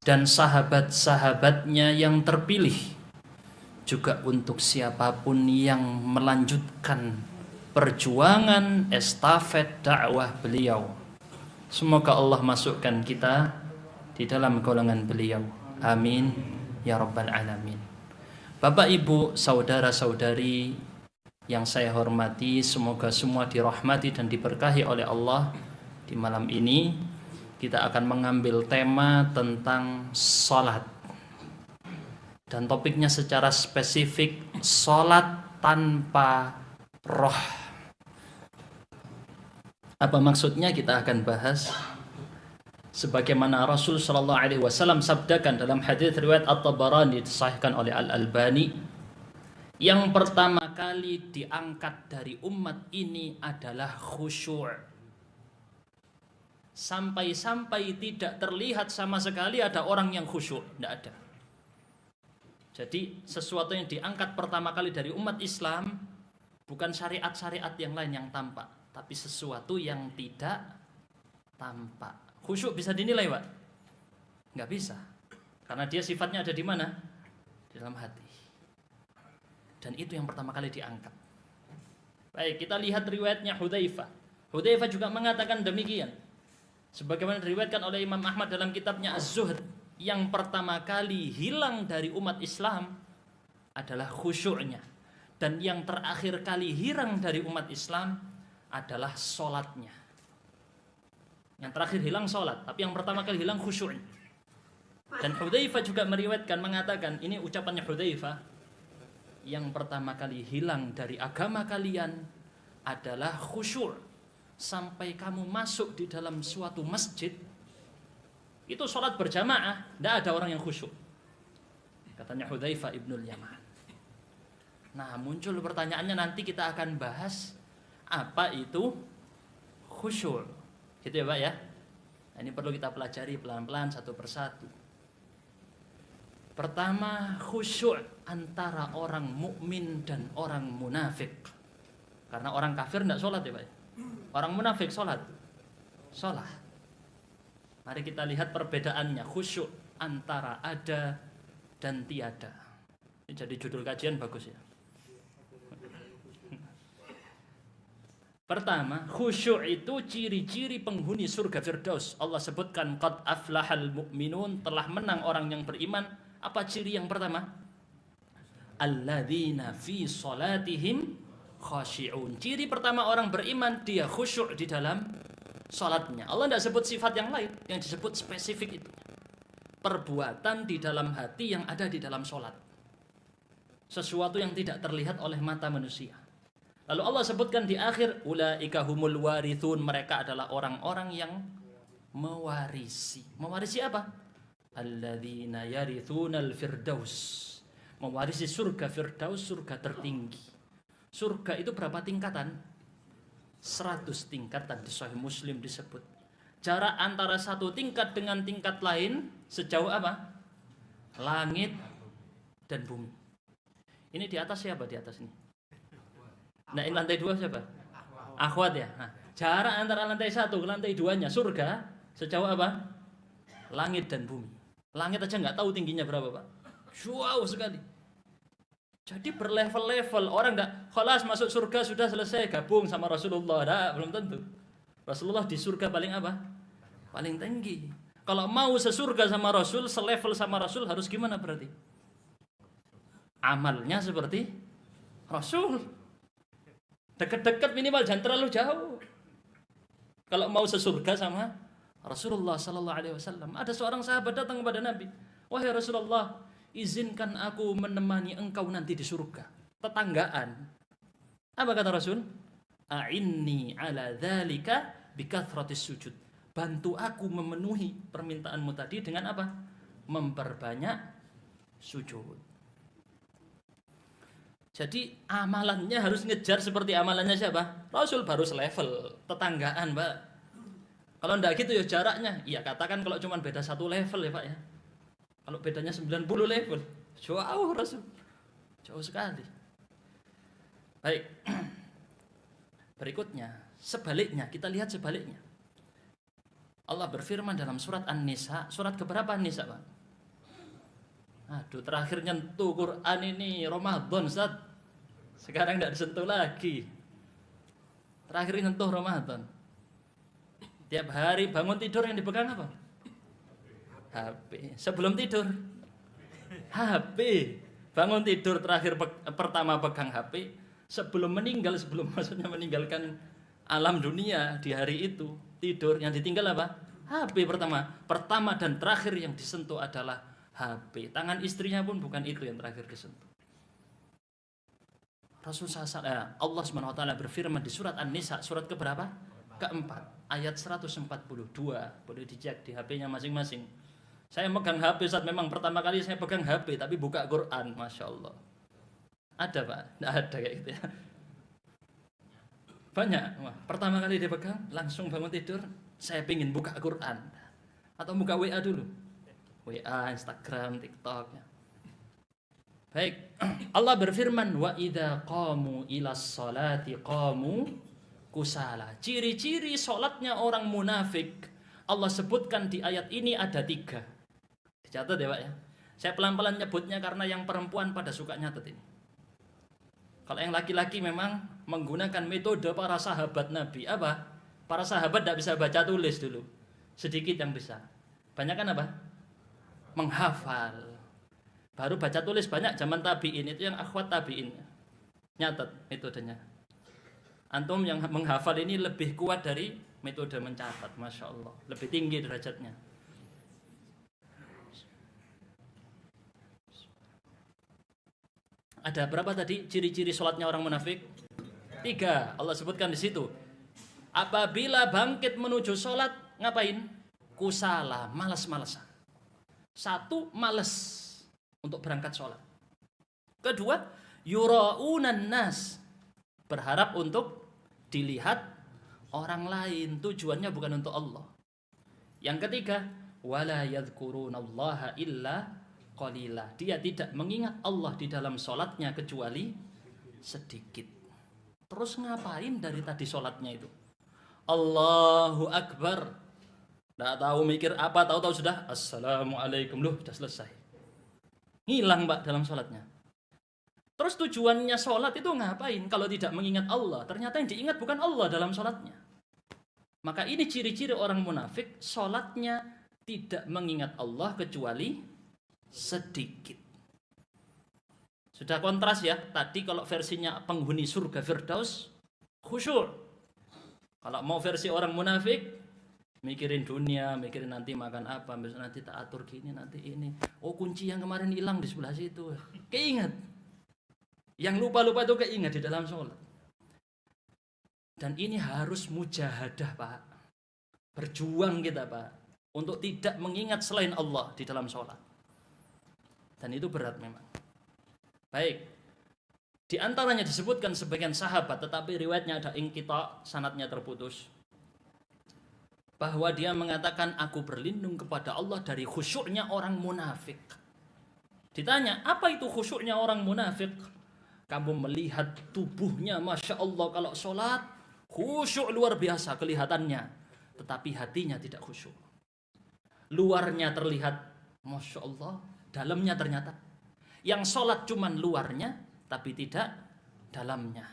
dan sahabat-sahabatnya yang terpilih, juga untuk siapapun yang melanjutkan perjuangan estafet dakwah beliau. Semoga Allah masukkan kita di dalam golongan beliau. Amin ya rabbal alamin. Bapak, Ibu, saudara-saudari yang saya hormati, semoga semua dirahmati dan diberkahi oleh Allah. Di malam ini kita akan mengambil tema tentang salat, dan topiknya secara spesifik salat tanpa roh. Apa maksudnya kita akan bahas. Sebagaimana Rasul sallallahu alaihi wasallam sabdakan dalam hadis riwayat At-Tabarani disahihkan oleh Al-Albani, yang pertama kali diangkat dari umat ini adalah khusyuk. Sampai-sampai tidak terlihat sama sekali ada orang yang khusyuk, tidak ada. Jadi sesuatu yang diangkat pertama kali dari umat Islam bukan syariat-syariat yang lain yang tampak, tapi sesuatu yang tidak tampak. Khusyuk bisa dinilai, Pak? Nggak bisa. Karena dia sifatnya ada di mana? Di dalam hati. Dan itu yang pertama kali diangkat. Baik, kita lihat riwayatnya Hudzaifah. Hudzaifah juga mengatakan demikian. Sebagaimana diriwayatkan oleh Imam Ahmad dalam kitabnya Az-Zuhd, yang pertama kali hilang dari umat Islam adalah khusyuknya. Dan yang terakhir kali hilang dari umat Islam adalah sholatnya. Yang terakhir hilang sholat, tapi yang pertama kali hilang khusyuknya. Dan Hudzaifah juga meriwayatkan mengatakan, ini ucapannya Hudzaifah, yang pertama kali hilang dari agama kalian adalah khusyuk. Sampai kamu masuk di dalam suatu masjid, itu sholat berjamaah, tidak ada orang yang khusyuk, katanya Hudzaifah ibnul Yaman. Nah, muncul pertanyaannya, nanti kita akan bahas apa itu khusyuk, gitu ya Pak ya. Nah, ini perlu kita pelajari pelan-pelan satu persatu. Pertama, khusyuk antara orang mukmin dan orang munafik. Karena orang kafir tidak sholat ya Pak ya. Orang munafik sholat. Mari kita lihat perbedaannya, khusyuk antara ada dan tiada. Ini jadi judul kajian bagus ya. Pertama, khusyuk itu ciri-ciri penghuni surga Firdaus. Allah sebutkan qad aflahal mu'minun, telah menang orang yang beriman. Apa ciri yang pertama? Alladzina fi salatihim khashi'un. Ciri pertama orang beriman, dia khusyuk di dalam salatnya. Allah tidak sebut sifat yang lain, yang disebut spesifik itu perbuatan di dalam hati yang ada di dalam salat. Sesuatu yang tidak terlihat oleh mata manusia. Lalu Allah sebutkan di akhir, ulaika humul warithun, mereka adalah orang-orang yang mewarisi. Mewarisi apa? Alladzina yarithunal firdaus. Mewarisi surga Firdaus, surga tertinggi. Surga itu berapa tingkatan? 100 tingkatan, di Sahih Muslim disebut. Jarak antara satu tingkat dengan tingkat lain sejauh apa? Langit dan bumi. Ini di atas siapa di atas ini? Nah, ini lantai 2 siapa? Akhwat ya. Nah, jarak antara lantai 1 ke lantai 2-nya surga sejauh apa? Langit dan bumi. Langit aja nggak tahu tingginya berapa Pak. Jauh sekali. Jadi berlevel-level, orang enggak khalas masuk surga sudah selesai gabung sama Rasulullah. Nah, belum tentu. Rasulullah di surga paling apa? Paling tinggi. Kalau mau sesurga sama Rasul, selevel sama Rasul, harus gimana berarti? Amalnya seperti Rasul. Dekat-dekat minimal, jangan terlalu jauh. Kalau mau sesurga sama Rasulullah sallallahu alaihi wasallam. Ada seorang sahabat datang kepada Nabi, "Wahai Rasulullah, izinkan aku menemani engkau nanti di surga." Tetanggaan. Apa kata Rasul? A'inni ala dzalika bikathratis sujud. Bantu aku memenuhi permintaanmu tadi dengan apa? Memperbanyak sujud. Jadi amalannya harus ngejar seperti amalannya siapa? Rasul, baru selevel. Tetanggaan, Pak. Kalau enggak gitu ya jaraknya. Ya katakan kalau cuma beda 1 level ya Pak ya. Kalau bedanya 90 level, jauh Rasul. Jauh sekali. Baik. Berikutnya, sebaliknya, kita lihat sebaliknya. Allah berfirman dalam surat An-Nisa, surat keberapa An-Nisa, Pak? Aduh, terakhir nyentuh Quran ini Ramadan, Ustaz. Sekarang tidak disentuh lagi. Terakhir nyentuh Ramadan. Tiap hari bangun tidur yang dipegang apa? HP. Sebelum tidur HP. Bangun tidur terakhir pertama pegang HP. Sebelum meninggal, maksudnya meninggalkan alam dunia di hari itu, tidur yang ditinggal apa? HP pertama dan terakhir yang disentuh adalah HP. Tangan istrinya pun bukan itu yang terakhir disentuh. Allah SWT berfirman di surat An-Nisa, surat keberapa? Keempat, ayat 142. Boleh dicek di HP-nya masing-masing. Saya megang HP, saat memang pertama kali saya pegang HP, tapi buka Quran, Masya Allah. Ada, Pak? Tidak ada kayak gitu ya. Banyak. Wah, pertama kali dia pegang, langsung bangun tidur, saya pingin buka Quran. Atau buka WA dulu. WA, Instagram, TikTok. Ya. Baik, Allah berfirman, wa idza qamu ilas salati qamu kusala. Ciri-ciri sholatnya orang munafik Allah sebutkan di ayat ini ada 3. Dicatat ya Pak ya. Saya pelan-pelan nyebutnya karena yang perempuan pada suka nyatet ini. Kalau yang laki-laki memang menggunakan metode para sahabat Nabi. Apa? Para sahabat tidak bisa baca tulis dulu. Sedikit yang bisa. Banyak kan apa? Menghafal. Baru baca tulis banyak zaman tabi'in. Itu yang akhwat tabi'in. Nyatet metodenya. Antum yang menghafal ini lebih kuat dari metode mencatat. Masya Allah. Lebih tinggi derajatnya. Ada berapa tadi ciri-ciri sholatnya orang munafik? 3. Allah sebutkan di situ. Apabila bangkit menuju sholat, ngapain? Kusala, malas-malasan. 1, malas untuk berangkat sholat. 2, yura'unan nas, berharap untuk dilihat orang lain. Tujuannya bukan untuk Allah. Yang 3, wala yadhkurunallaha illa qalila. Dia tidak mengingat Allah di dalam sholatnya kecuali sedikit. Terus ngapain dari tadi sholatnya itu? Allahu Akbar. Tidak tahu mikir apa, tahu-tahu sudah Assalamualaikum. Loh, sudah selesai. Hilang Pak dalam sholatnya. Terus tujuannya sholat itu ngapain kalau tidak mengingat Allah? Ternyata yang diingat bukan Allah dalam sholatnya. Maka ini ciri-ciri orang munafik, sholatnya tidak mengingat Allah kecuali sedikit. Sudah kontras ya. Tadi kalau versinya penghuni surga Firdaus, khusyuk. Kalau mau versi orang munafik, mikirin dunia, mikirin nanti makan apa, nanti tak atur gini, nanti ini. Oh, kunci yang kemarin hilang di sebelah situ. Keingat. Yang lupa-lupa itu keingat di dalam sholat. Dan ini harus mujahadah Pak. Berjuang kita Pak. Untuk tidak mengingat selain Allah di dalam sholat. Dan itu berat memang. Baik. Di antaranya disebutkan sebagian sahabat, tetapi riwayatnya ada inqita, sanadnya terputus. Bahwa dia mengatakan, aku berlindung kepada Allah dari khusyuknya orang munafik. Ditanya, apa itu khusyuknya orang munafik? Kamu melihat tubuhnya, Masya Allah, kalau sholat, khusyuk luar biasa kelihatannya. Tetapi hatinya tidak khusyuk. Luarnya terlihat, Masya Allah, dalamnya ternyata yang sholat cuman luarnya tapi tidak dalamnya.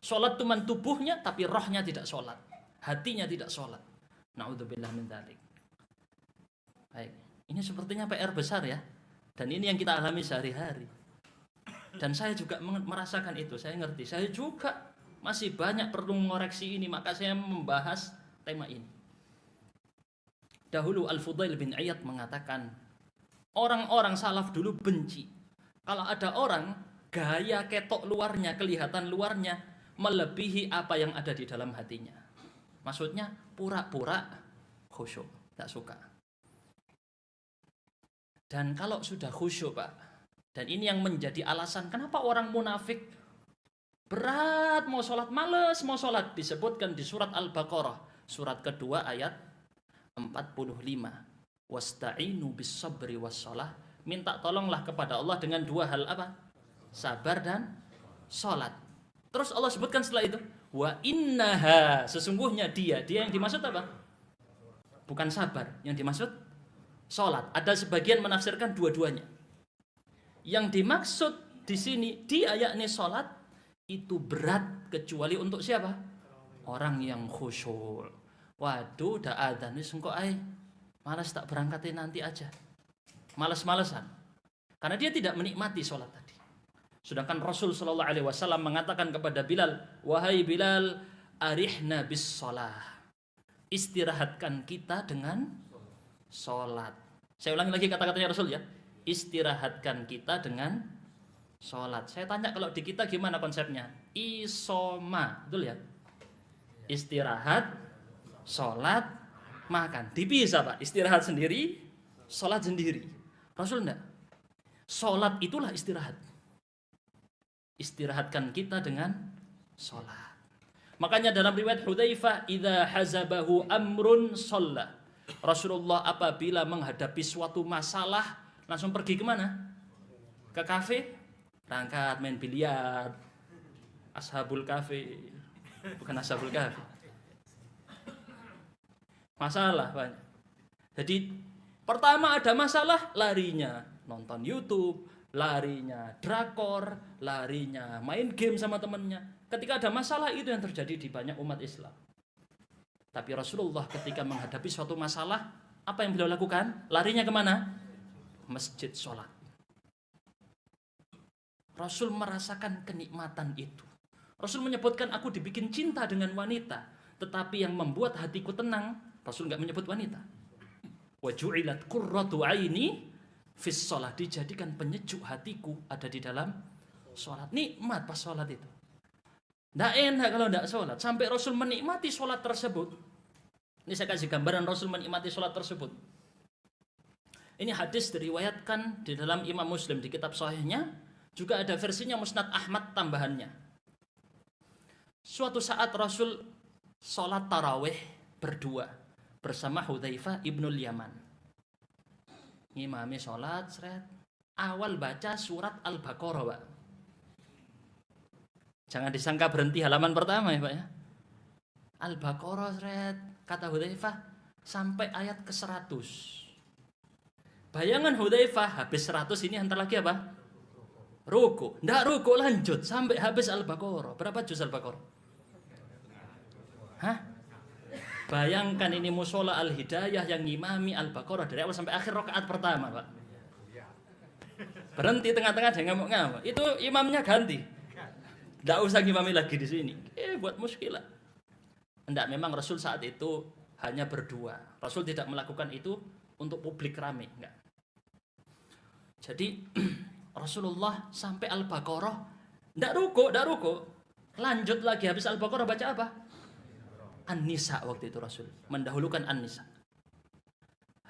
Sholat cuman tubuhnya tapi rohnya tidak sholat, hatinya tidak sholat. Na'udzubillah min dzalik. Baik, ini sepertinya PR besar ya. Dan ini yang kita alami sehari-hari. Dan saya juga merasakan itu, saya ngerti. Saya juga masih banyak perlu mengoreksi ini, maka saya membahas tema ini. Dahulu Al-Fudail bin Iyad mengatakan, orang-orang salaf dulu benci kalau ada orang gaya ketok luarnya, kelihatan luarnya melebihi apa yang ada di dalam hatinya. Maksudnya pura-pura khusyuk, tak suka. Dan kalau sudah khusyuk Pak, dan ini yang menjadi alasan kenapa orang munafik berat mau sholat, males mau sholat, disebutkan di surat Al-Baqarah, surat kedua ayat 45. Wasta'inu bis sabri wassalah, minta tolonglah kepada Allah dengan 2 hal apa? Sabar dan sholat. Terus Allah sebutkan setelah itu, wa innaha, sesungguhnya dia yang dimaksud apa? bukan sabar. Yang dimaksud sholat. Ada sebagian menafsirkan dua-duanya. Yang dimaksud di sini di ayat ini sholat itu berat kecuali untuk siapa? Orang yang khusyuk. Waduh, udah adzan wis engko ae. Malas tak berangkatin nanti aja. Malas-malesan. Karena dia tidak menikmati sholat tadi. Sedangkan Rasul sallallahu alaihi wasallam mengatakan kepada Bilal, "Wahai Bilal, arihna bis shalah." Istirahatkan kita dengan sholat. Saya ulangi lagi kata-katanya Rasul ya. Istirahatkan kita dengan sholat. Saya tanya kalau di kita gimana konsepnya? Isoma, betul ya? Istirahat, sholat, makan. Dipisah Pak. Istirahat sendiri, sholat sendiri. Rasul enggak. Sholat itulah istirahat. Istirahatkan kita dengan sholat. Makanya dalam riwayat Hudzaifah, idza hazabahu amrun shalla. Rasulullah apabila menghadapi suatu masalah langsung pergi kemana? Ke kafe, berangkat main biliar. Ashabul kafe, bukan ashabul kafe. Masalah banyak. Jadi pertama ada masalah, larinya nonton YouTube, larinya drakor, larinya main game sama temennya. Ketika ada masalah itu yang terjadi di banyak umat Islam. Tapi Rasulullah ketika menghadapi suatu masalah, apa yang beliau lakukan? Larinya kemana? Masjid sholat. Rasul merasakan kenikmatan itu. Rasul menyebutkan aku dibikin cinta dengan wanita. Tetapi yang membuat hatiku tenang, Rasul nggak menyebut wanita. Wa ju'ilat qurratu aini fis sholat. Dijadikan penyejuk hatiku ada di dalam sholat. Nikmat pas sholat itu. Tidak enak kalau tidak sholat. Sampai Rasul menikmati sholat tersebut. Ini saya kasih gambaran Rasul menikmati sholat tersebut. Ini hadis diriwayatkan di dalam Imam Muslim di kitab Sahihnya. Juga ada versinya Musnad Ahmad tambahannya. Suatu saat Rasul sholat tarawih berdua bersama Hudzaifah ibnul Yaman. Ngimami sholat, seret. Awal baca surat Al-Baqarah, Pak. Jangan disangka berhenti halaman pertama ya Pak ya. Al-Baqarah seret, kata Hudzaifah sampai ayat ke-100. Bayangan Hudzaifah habis 100 ini antar lagi apa? Ruku. Nggak ruku lanjut sampai habis Al-Baqarah. Berapa juz Al-Baqarah? Hah? Bayangkan ini musola Al-Hidayah yang ngimami Al-Baqarah dari awal sampai akhir rakaat pertama, Pak. Berhenti tengah-tengah jangan ngamuk-ngamuk. Itu imamnya ganti. Tidak usah ngimami lagi di sini. Buat muskilah. Enggak, memang Rasul saat itu hanya berdua. Rasul tidak melakukan itu untuk publik ramai. Enggak. Jadi Rasulullah sampai Al-Baqarah enggak ruku. Lanjut lagi habis Al-Baqarah baca apa? An-Nisa waktu itu Rasul. Mendahulukan An-Nisa.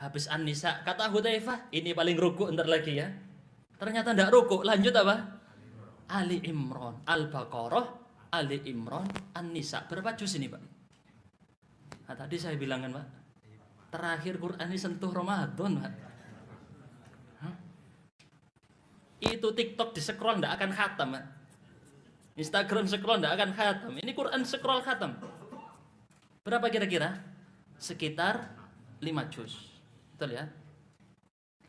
Habis An-Nisa kata Hudzaifah, ini paling ruku entar lagi ya. Ternyata enggak ruku, lanjut apa? Ali Imran, Al-Baqarah, Ali Imran, An-Nisa. Berapa juz ini Pak? Nah, tadi saya bilang kan Pak, terakhir Quran ini sentuh Ramadan Pak. Itu TikTok di scroll tidak akan khatam Pak. Instagram scroll tidak akan khatam. Ini Quran scroll khatam. Berapa kira-kira? Sekitar 5 juz. Betul ya?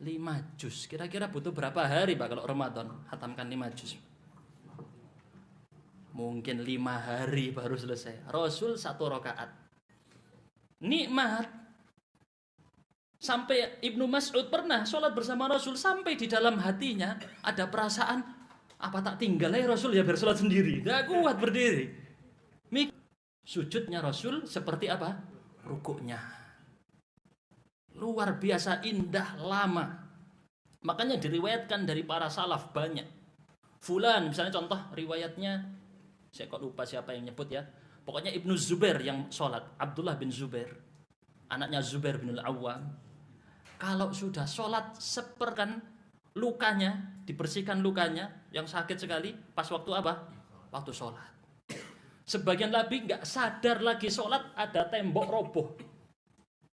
5 juz. Kira-kira butuh berapa hari Pak kalau Ramadan khatamkan 5 juz? Mungkin 5 hari baru selesai. Rasul 1 rakaat. Nikmat. Sampai Ibnu Mas'ud pernah sholat bersama Rasul. Sampai di dalam hatinya ada perasaan, apa tak tinggal ya Rasul ya biar sholat sendiri. Tidak kuat berdiri. Sujudnya Rasul seperti apa? Rukuknya. Luar biasa indah, lama. Makanya diriwayatkan dari para salaf banyak. Fulan, misalnya contoh riwayatnya, saya kok lupa siapa yang nyebut ya. Pokoknya Ibnu Zubair yang sholat. Abdullah bin Zubair. Anaknya Zubair bin Al-Awwam. Kalau sudah sholat seperkan lukanya, dibersihkan lukanya yang sakit sekali. Pas waktu apa? Waktu sholat. Sebagian lagi nggak sadar lagi sholat ada tembok roboh.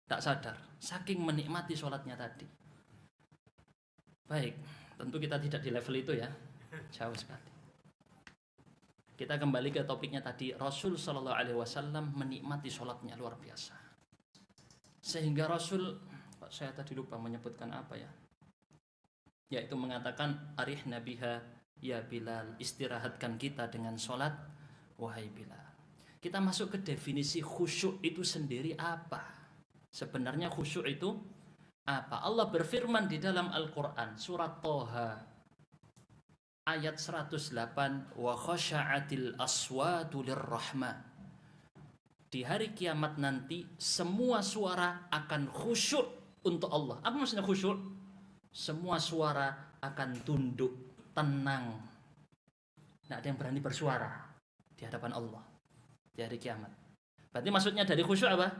Tak sadar. Saking menikmati sholatnya tadi. Baik. Tentu kita tidak di level itu ya. Jauh sekali. Kita kembali ke topiknya tadi. Rasul Shallallahu Alaihi Wasallam menikmati sholatnya luar biasa. Sehingga Rasul, saya tadi lupa menyebutkan apa ya, yaitu mengatakan arihna biha ya Bilal, istirahatkan kita dengan sholat wahai Bilal. Kita masuk ke definisi khusyuk itu sendiri apa? Sebenarnya khusyuk itu apa? Allah berfirman di dalam Al-Quran surat Toha ayat 108, wa khasha'atil aswatu lirrahman. Di hari kiamat nanti semua suara akan khusyuk untuk Allah. Apa maksudnya khusyuk? Semua suara akan tunduk, tenang. Tidak ada yang berani bersuara di hadapan Allah di hari kiamat. Berarti maksudnya dari khusyuk apa?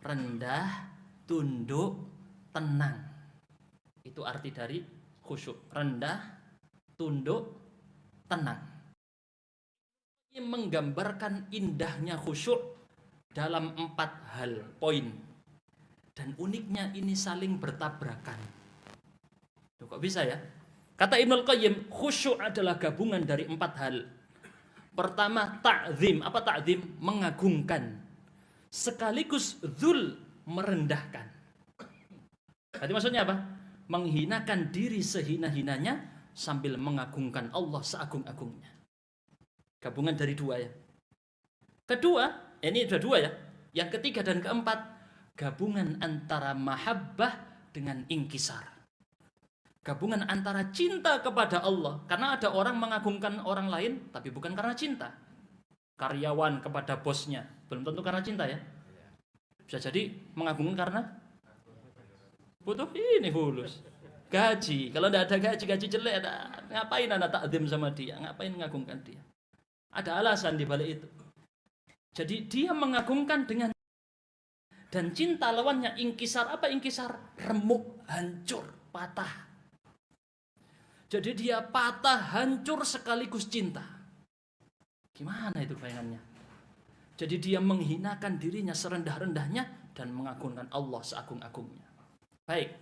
Rendah, tunduk, tenang. Itu arti dari khusyuk. Rendah, tunduk, tenang. Ini menggambarkan indahnya khusyuk dalam 4 hal poin. Dan uniknya ini saling bertabrakan. Tuh, kok bisa ya? Kata Ibnul Qayyim, khusyuk adalah gabungan dari 4 hal. Pertama, ta'zim. Apa ta'zim? Mengagungkan. Sekaligus dzul, merendahkan. Berarti maksudnya apa? Menghinakan diri sehina-hinanya sambil mengagungkan Allah seagung-agungnya. Gabungan dari 2 ya. Kedua, ini sudah 2 ya. Yang ketiga dan keempat, gabungan antara mahabbah dengan inkisar. Gabungan antara cinta kepada Allah. Karena ada orang mengagungkan orang lain, tapi bukan karena cinta. Karyawan kepada bosnya, belum tentu karena cinta ya. Bisa jadi mengagungkan karena butuh ini fulus. Gaji, kalau tidak ada gaji jelek, ngapain anak takdim sama dia? Ngapain mengagungkan dia? Ada alasan di balik itu. Jadi dia mengagungkan dengan, dan cinta lawannya inkisar. Apa inkisar? Remuk, hancur, patah. Jadi dia patah, hancur sekaligus cinta. Gimana itu bayangannya? Jadi dia menghinakan dirinya serendah-rendahnya dan mengagungkan Allah seagung-agungnya. Baik,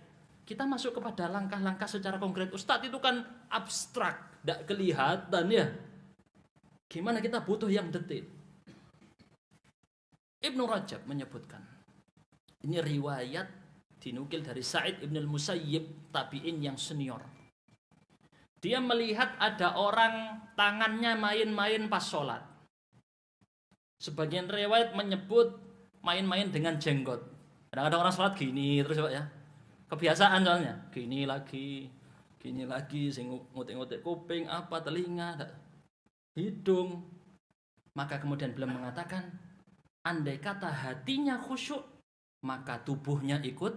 kita masuk kepada langkah-langkah secara konkret. Ustadz, itu kan abstrak, tidak kelihatan ya. Gimana kita butuh yang detail? Ibnu Rajab menyebutkan, ini riwayat dinukil dari Sa'id ibn al-Musayyib, tabi'in yang senior. Dia melihat ada orang tangannya main-main pas sholat. Sebagian riwayat menyebut main-main dengan jenggot. Kadang-kadang orang sholat gini terus ya. Kebiasaan soalnya. Gini lagi, ngutik-ngutik kuping, apa, telinga, hidung. Maka kemudian beliau mengatakan, andai kata hatinya khusyuk, maka tubuhnya ikut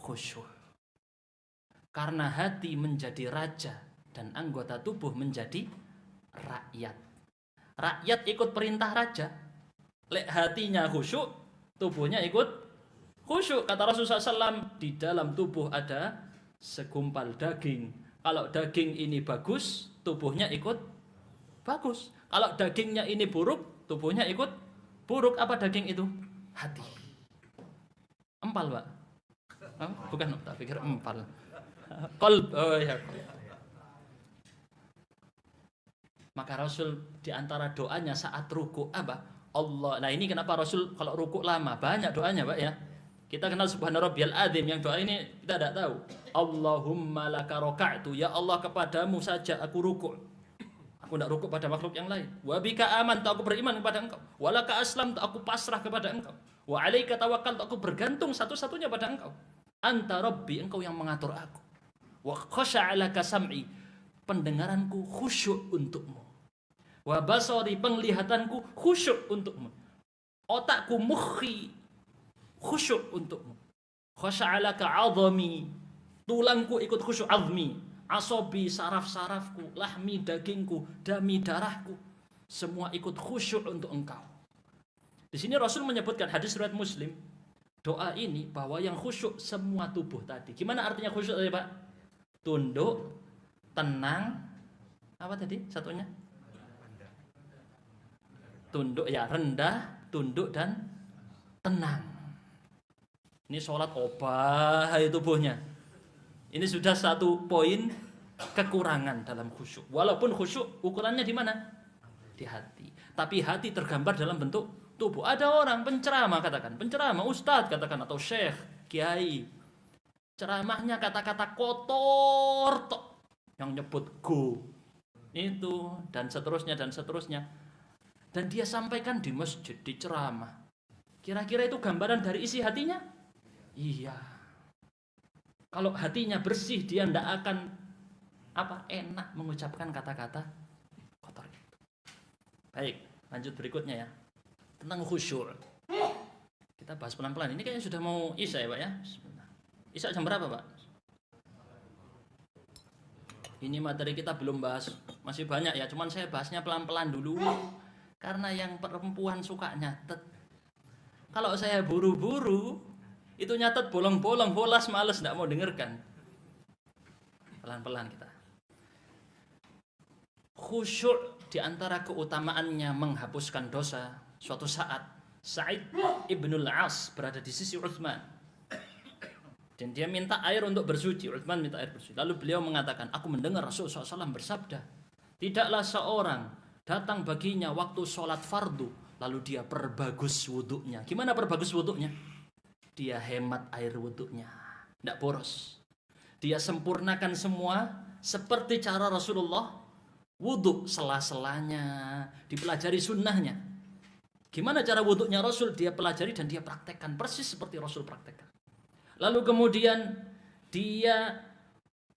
khusyuk. Karena hati menjadi raja dan anggota tubuh menjadi rakyat. Rakyat ikut perintah raja. Lek hatinya khusyuk, tubuhnya ikut khusyuk. Kata Rasulullah SAW, di dalam tubuh ada segumpal daging. Kalau daging ini bagus, tubuhnya ikut bagus. Kalau dagingnya ini buruk, tubuhnya ikut buruk. Apa daging itu? Hati. Empal, Pak? Oh, bukan, tak pikir empal. Qalb, oh ya. Maka Rasul diantara doanya saat ruku apa? Allah. Nah ini kenapa Rasul kalau ruku lama banyak doanya, Pak ya. Kita kenal subhana rabbiyal azim, yang doa ini kita tidak tahu. Allahumma laka raka'tu, ya Allah kepadamu saja aku ruku. Aku tidak ruku pada makhluk yang lain. Wa bika amantu, aku beriman kepada Engkau. Wa laka aslamtu, aku pasrah kepada Engkau. Wa alaika tawakkaltu, aku bergantung satu-satunya pada Engkau. Anta rabbi, Engkau yang mengatur aku. Wa khasha'alaka sam'i, pendengaranku khusyuk untukmu. Wa basari, penglihatanku khusyuk untukmu. Otakku mukhi khusyuk untukmu. Khasha'alaka 'azami, tulangku ikut khusyuk, azmi, asobi, saraf-sarafku, lahmi, dagingku, dami, darahku, semua ikut khusyuk untuk Engkau. Di sini Rasul menyebutkan, hadis riwayat Muslim, doa ini bahwa yang khusyuk semua tubuh tadi. Gimana artinya khusyuk tadi, Pak? Tunduk, tenang, apa tadi satunya? Tunduk ya, rendah, tunduk dan tenang. Ini sholat obah tubuhnya. Ini sudah satu poin kekurangan dalam khusyuk. Walaupun khusyuk ukurannya di mana? Di hati. Tapi hati tergambar dalam bentuk tubuh. Ada orang penceramah katakan, penceramah, ustadz katakan, atau syekh, kiai. Ceramahnya kata-kata kotor tok. Yang nyebut go. Itu dan seterusnya dan seterusnya. Dan dia sampaikan di masjid, di ceramah. Kira-kira itu gambaran dari isi hatinya? Iya. Kalau hatinya bersih, dia tidak akan enak mengucapkan kata-kata kotor itu. Baik, lanjut berikutnya ya. Tentang khusyuk. Kita bahas pelan-pelan. Ini kayaknya sudah mau isya ya Pak ya. Isya jam berapa Pak? Ini materi kita belum bahas. Masih banyak ya, cuman saya bahasnya pelan-pelan dulu. Karena yang perempuan suka nyatet. Kalau saya buru-buru, itu nyatet bolong-bolong, bolas, males, tidak mau dengarkan. Pelan-pelan kita. Khusyuk diantara keutamaannya menghapuskan dosa. Suatu saat Sa'id ibnul As berada di sisi Utsman. Dan dia minta air untuk bersuci. Utsman minta air bersuci. Lalu beliau mengatakan, aku mendengar Rasulullah SAW bersabda, tidaklah seorang datang baginya waktu sholat fardu, lalu dia perbagus wuduknya. Gimana perbagus wuduknya? Dia hemat air wuduknya, tidak boros. Dia sempurnakan semua seperti cara Rasulullah wuduk, sela-selanya dipelajari sunnahnya. Gimana cara wuduknya Rasul? Dia pelajari dan dia praktekkan persis seperti Rasul praktekkan. Lalu kemudian dia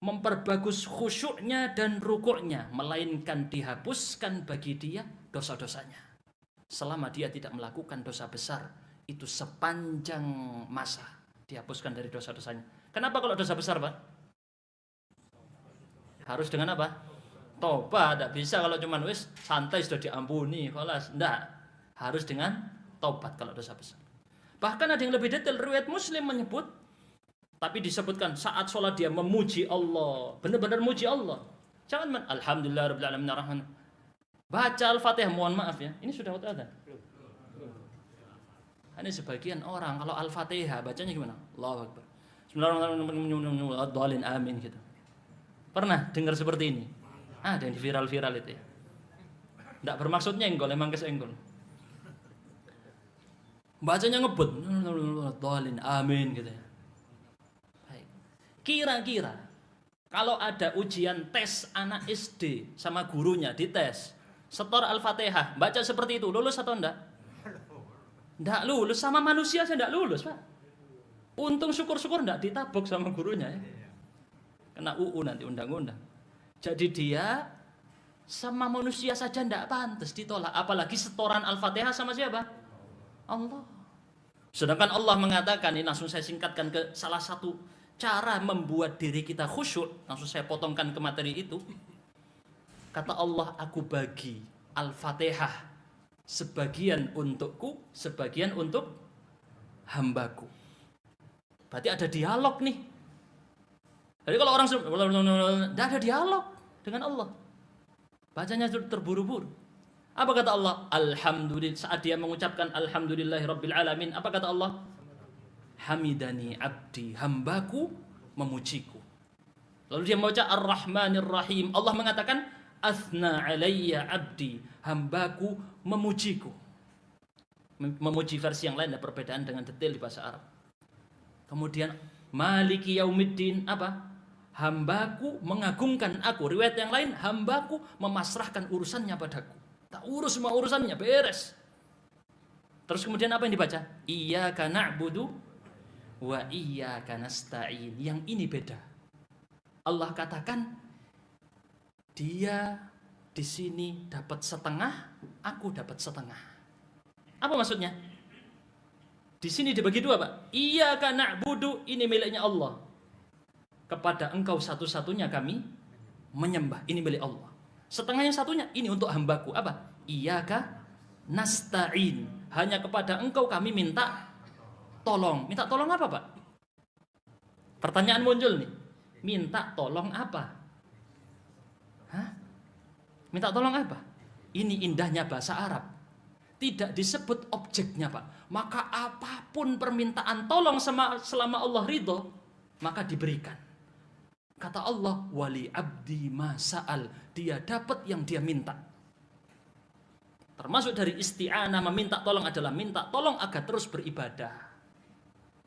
memperbagus khusyuknya dan rukuknya, melainkan dihapuskan bagi dia dosa-dosanya. Selama dia tidak melakukan dosa besar, itu sepanjang masa dihapuskan dari dosa-dosanya. Kenapa kalau dosa besar Pak? Harus dengan apa? Tobat. Tidak bisa kalau cuma wis santai sudah diampuni, kelas. Tidak. Harus dengan tobat kalau dosa besar. Bahkan ada yang lebih detail, riwayat Muslim menyebut, tapi disebutkan saat sholat dia memuji Allah, benar-benar muji Allah. Jangan alhamdulillah rabbil alamin arrahman. Baca Al-Fatihah, mohon maaf ya. Ini sudah waktu adzan. Ini sebagian orang kalau Al-Fatihah bacanya gimana? Allahu Akbar. Bismillahirrahmanirrahim. Amin gitu. Pernah dengar seperti ini? Ada yang di viral-viral itu ya. Tidak bermaksud nyenggol, emang kesenggol. Bacanya ngebut. Amin gitu ya. Kira-kira kalau ada ujian tes anak SD sama gurunya dites, setor Al-Fatihah, baca seperti itu, lulus atau enggak? Enggak lulus, sama manusia saya enggak lulus, Pak. Untung syukur-syukur enggak ditabok sama gurunya ya. Kena UU nanti undang-undang. Jadi dia sama manusia saja enggak pantas ditolak, apalagi setoran Al-Fatihah sama siapa? Allah. Sedangkan Allah mengatakan, ini langsung saya singkatkan ke salah satu cara membuat diri kita khusyuk, langsung saya potongkan ke materi itu. Kata Allah, aku bagi Al-Fatihah sebagian untukku, sebagian untuk hambaku. Berarti ada dialog nih. Jadi kalau orang tidak ada dialog dengan Allah, bacanya terburu-buru. Apa kata Allah? Alhamdulillah. Saat dia mengucapkan alhamdulillahirabbil alamin, apa kata Allah? Hamidani abdi, hambaku memujiku. Lalu dia membaca Ar-Rahmanir Rahim. Allah mengatakan Athna alayya abdi, hambaku memujiku. Memuji versi yang lain ada perbedaan dengan detail di bahasa Arab. Kemudian Maliki Yaumiddin, apa? Hambaku mengagungkan aku. Riwayat yang lain, hambaku memasrahkan urusannya padaku. Tak urus semua urusannya, beres. Terus kemudian apa yang dibaca? Iyyaka na'budu wa iyyaka nasta'in. Yang ini beda. Allah katakan dia di sini dapat setengah, aku dapat setengah. Apa maksudnya? Di sini dibagi dua, Pak. Iyyaka na'budu, ini miliknya Allah. Kepada engkau satu-satunya kami menyembah, ini milik Allah. Setengah yang satunya ini untuk hambaku. Apa? Iyyaka nasta'in, hanya kepada engkau kami minta tolong. Minta tolong apa, Pak? Pertanyaan muncul nih. Minta tolong apa? Hah? Minta tolong apa? Ini indahnya bahasa Arab. Tidak disebut objeknya, Pak. Maka apapun permintaan tolong selama Allah ridho, maka diberikan. Kata Allah, wali abdi ma sa'al. Dia dapat yang dia minta. Termasuk dari isti'anah, meminta tolong adalah minta tolong agar terus beribadah.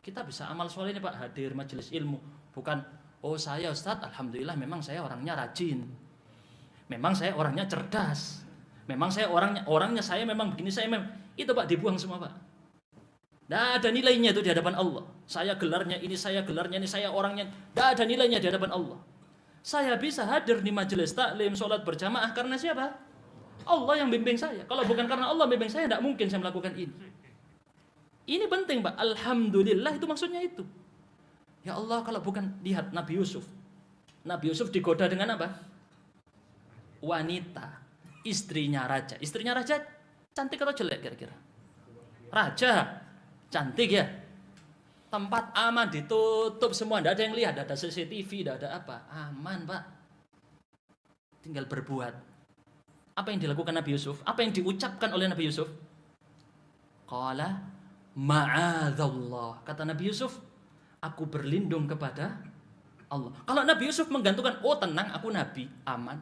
Kita bisa amal soleh ini Pak, hadir majelis ilmu. Bukan, oh saya Ustadz, alhamdulillah memang saya orangnya rajin. Memang saya orangnya cerdas. Memang saya orangnya saya memang begini, saya memang. Itu Pak, dibuang semua Pak. Tidak ada nilainya itu di hadapan Allah. Saya gelarnya ini, saya orangnya. Tidak ada nilainya di hadapan Allah. Saya bisa hadir di majelis taklim, sholat berjamaah karena siapa? Allah yang bimbing saya. Kalau bukan karena Allah bimbing saya, tidak mungkin saya melakukan ini. Ini penting Pak. Alhamdulillah itu maksudnya itu. Ya Allah, kalau bukan, lihat Nabi Yusuf. Nabi Yusuf digoda dengan apa? Wanita. Istrinya raja. Istrinya raja cantik atau jelek kira-kira? Raja. Cantik ya. Tempat aman, ditutup semua. Tidak ada yang lihat. Tidak ada CCTV, tidak ada apa. Aman Pak. Tinggal berbuat. Apa yang dilakukan Nabi Yusuf? Apa yang diucapkan oleh Nabi Yusuf? Qala ma'adzallah. Kata Nabi Yusuf, aku berlindung kepada Allah. Kalau Nabi Yusuf menggantungkan, oh tenang, aku Nabi, aman.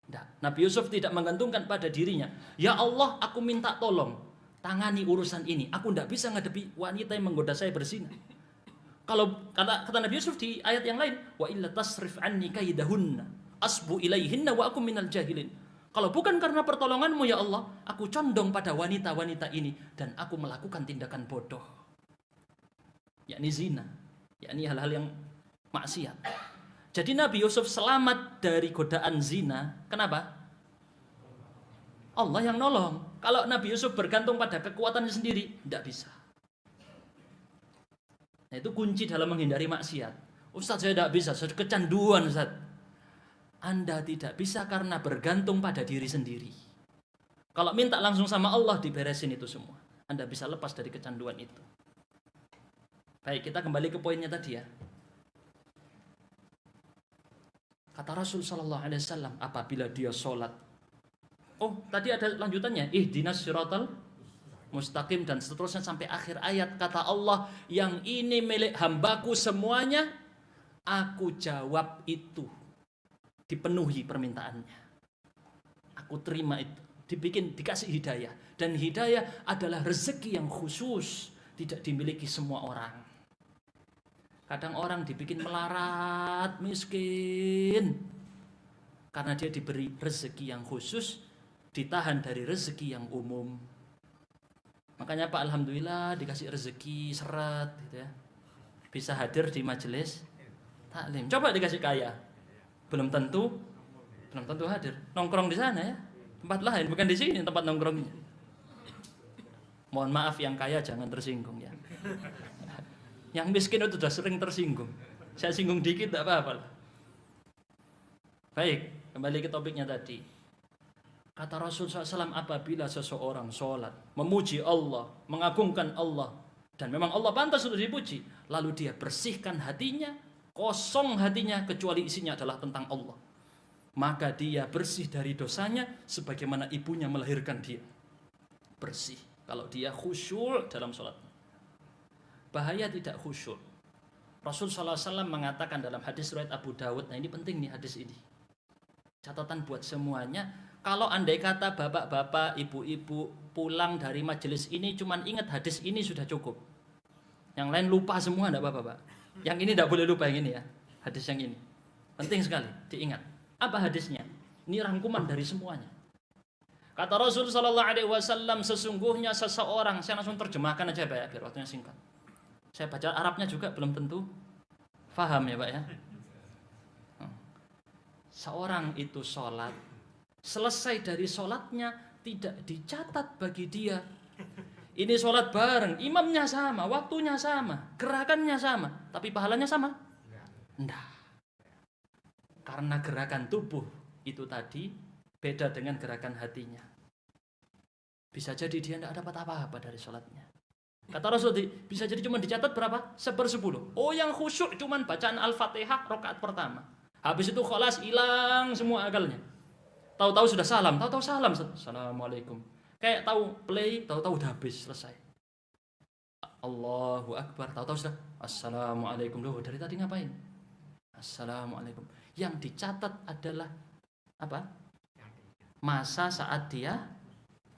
Tidak. Nabi Yusuf tidak menggantungkan pada dirinya. Ya Allah, aku minta tolong, tangani urusan ini. Aku tidak bisa menghadapi wanita yang menggoda saya berzina. Kalau kata Nabi Yusuf di ayat yang lain, wa illa tasrif anni kaidahunna asbu ilaihinna wa aku minal jahilin. Kalau bukan karena pertolonganmu ya Allah, aku condong pada wanita-wanita ini dan aku melakukan tindakan bodoh. Yakni zina, yakni hal-hal yang maksiat. Jadi Nabi Yusuf selamat dari godaan zina. Kenapa? Allah yang nolong. Kalau Nabi Yusuf bergantung pada kekuatannya sendiri, tidak bisa. Nah, itu kunci dalam menghindari maksiat. Ustaz, saya tidak bisa, saya kecanduan Ustaz. Anda tidak bisa karena bergantung pada diri sendiri. Kalau minta langsung sama Allah, diberesin itu semua. Anda bisa lepas dari kecanduan itu. Baik, kita kembali ke poinnya tadi ya. Kata Rasul sallallahu alaihi wasallam, apabila dia sholat. Oh, tadi ada lanjutannya. Ihdinas siratal mustaqim dan seterusnya sampai akhir ayat. Kata Allah, yang ini milik hambaku semuanya, aku jawab itu. Dipenuhi permintaannya. Aku terima itu. Dikasih hidayah. Dan hidayah adalah rezeki yang khusus. Tidak dimiliki semua orang. Kadang orang dibikin melarat, miskin. Karena dia diberi rezeki yang khusus, ditahan dari rezeki yang umum. Makanya Pak, alhamdulillah dikasih rezeki seret gitu ya. Bisa hadir di majelis taklim. Coba dikasih kaya. Belum tentu hadir. Nongkrong di sana ya. Tempat lain, bukan di sini tempat nongkrongnya. Mohon maaf yang kaya jangan tersinggung ya. Yang miskin itu sudah sering tersinggung. Saya singgung dikit tidak apa-apa. Baik, kembali ke topiknya tadi. Kata Rasul SAW, apabila seseorang sholat, memuji Allah, mengagungkan Allah, dan memang Allah pantas untuk dipuji, lalu dia bersihkan hatinya, kosong hatinya, kecuali isinya adalah tentang Allah, maka dia bersih dari dosanya sebagaimana ibunya melahirkan dia. Bersih kalau dia khusyuk dalam sholatnya. Bahaya tidak khusyuk. Rasul SAW mengatakan dalam hadis riwayat Abu Dawud. Nah ini penting nih hadis ini. Catatan buat semuanya. Kalau andai kata bapak-bapak, ibu-ibu pulang dari majelis ini cuman ingat hadis ini sudah cukup. Yang lain lupa semua enggak apa-apa Pak. Yang ini tidak boleh lupa yang ini ya. Hadis yang ini. Penting sekali diingat. Apa hadisnya? Ini rangkuman dari semuanya. Kata Rasul SAW, sesungguhnya seseorang, saya langsung terjemahkan aja Pak ya, biar waktunya singkat. Saya baca Arabnya juga belum tentu faham ya Pak ya. Seorang itu sholat, selesai dari sholatnya tidak dicatat bagi dia. Ini sholat bareng, imamnya sama, waktunya sama, gerakannya sama, tapi pahalanya sama? Enggak. Karena gerakan tubuh itu tadi beda dengan gerakan hatinya. Bisa jadi dia tidak dapat apa-apa dari sholatnya. Kata Rasul, bisa jadi cuma dicatat berapa? 1/10. Oh yang khusyuk cuma bacaan Al-Fatihah rakaat pertama. Habis itu kholas, hilang semua akalnya. Tahu-tahu sudah salam, tahu-tahu salam. Assalamualaikum. Kayak tahu play, tahu-tahu udah habis, selesai. Allahu Akbar, tahu-tahu sudah Assalamualaikum. Loh, dari tadi ngapain? Assalamualaikum. Yang dicatat adalah apa? Masa saat dia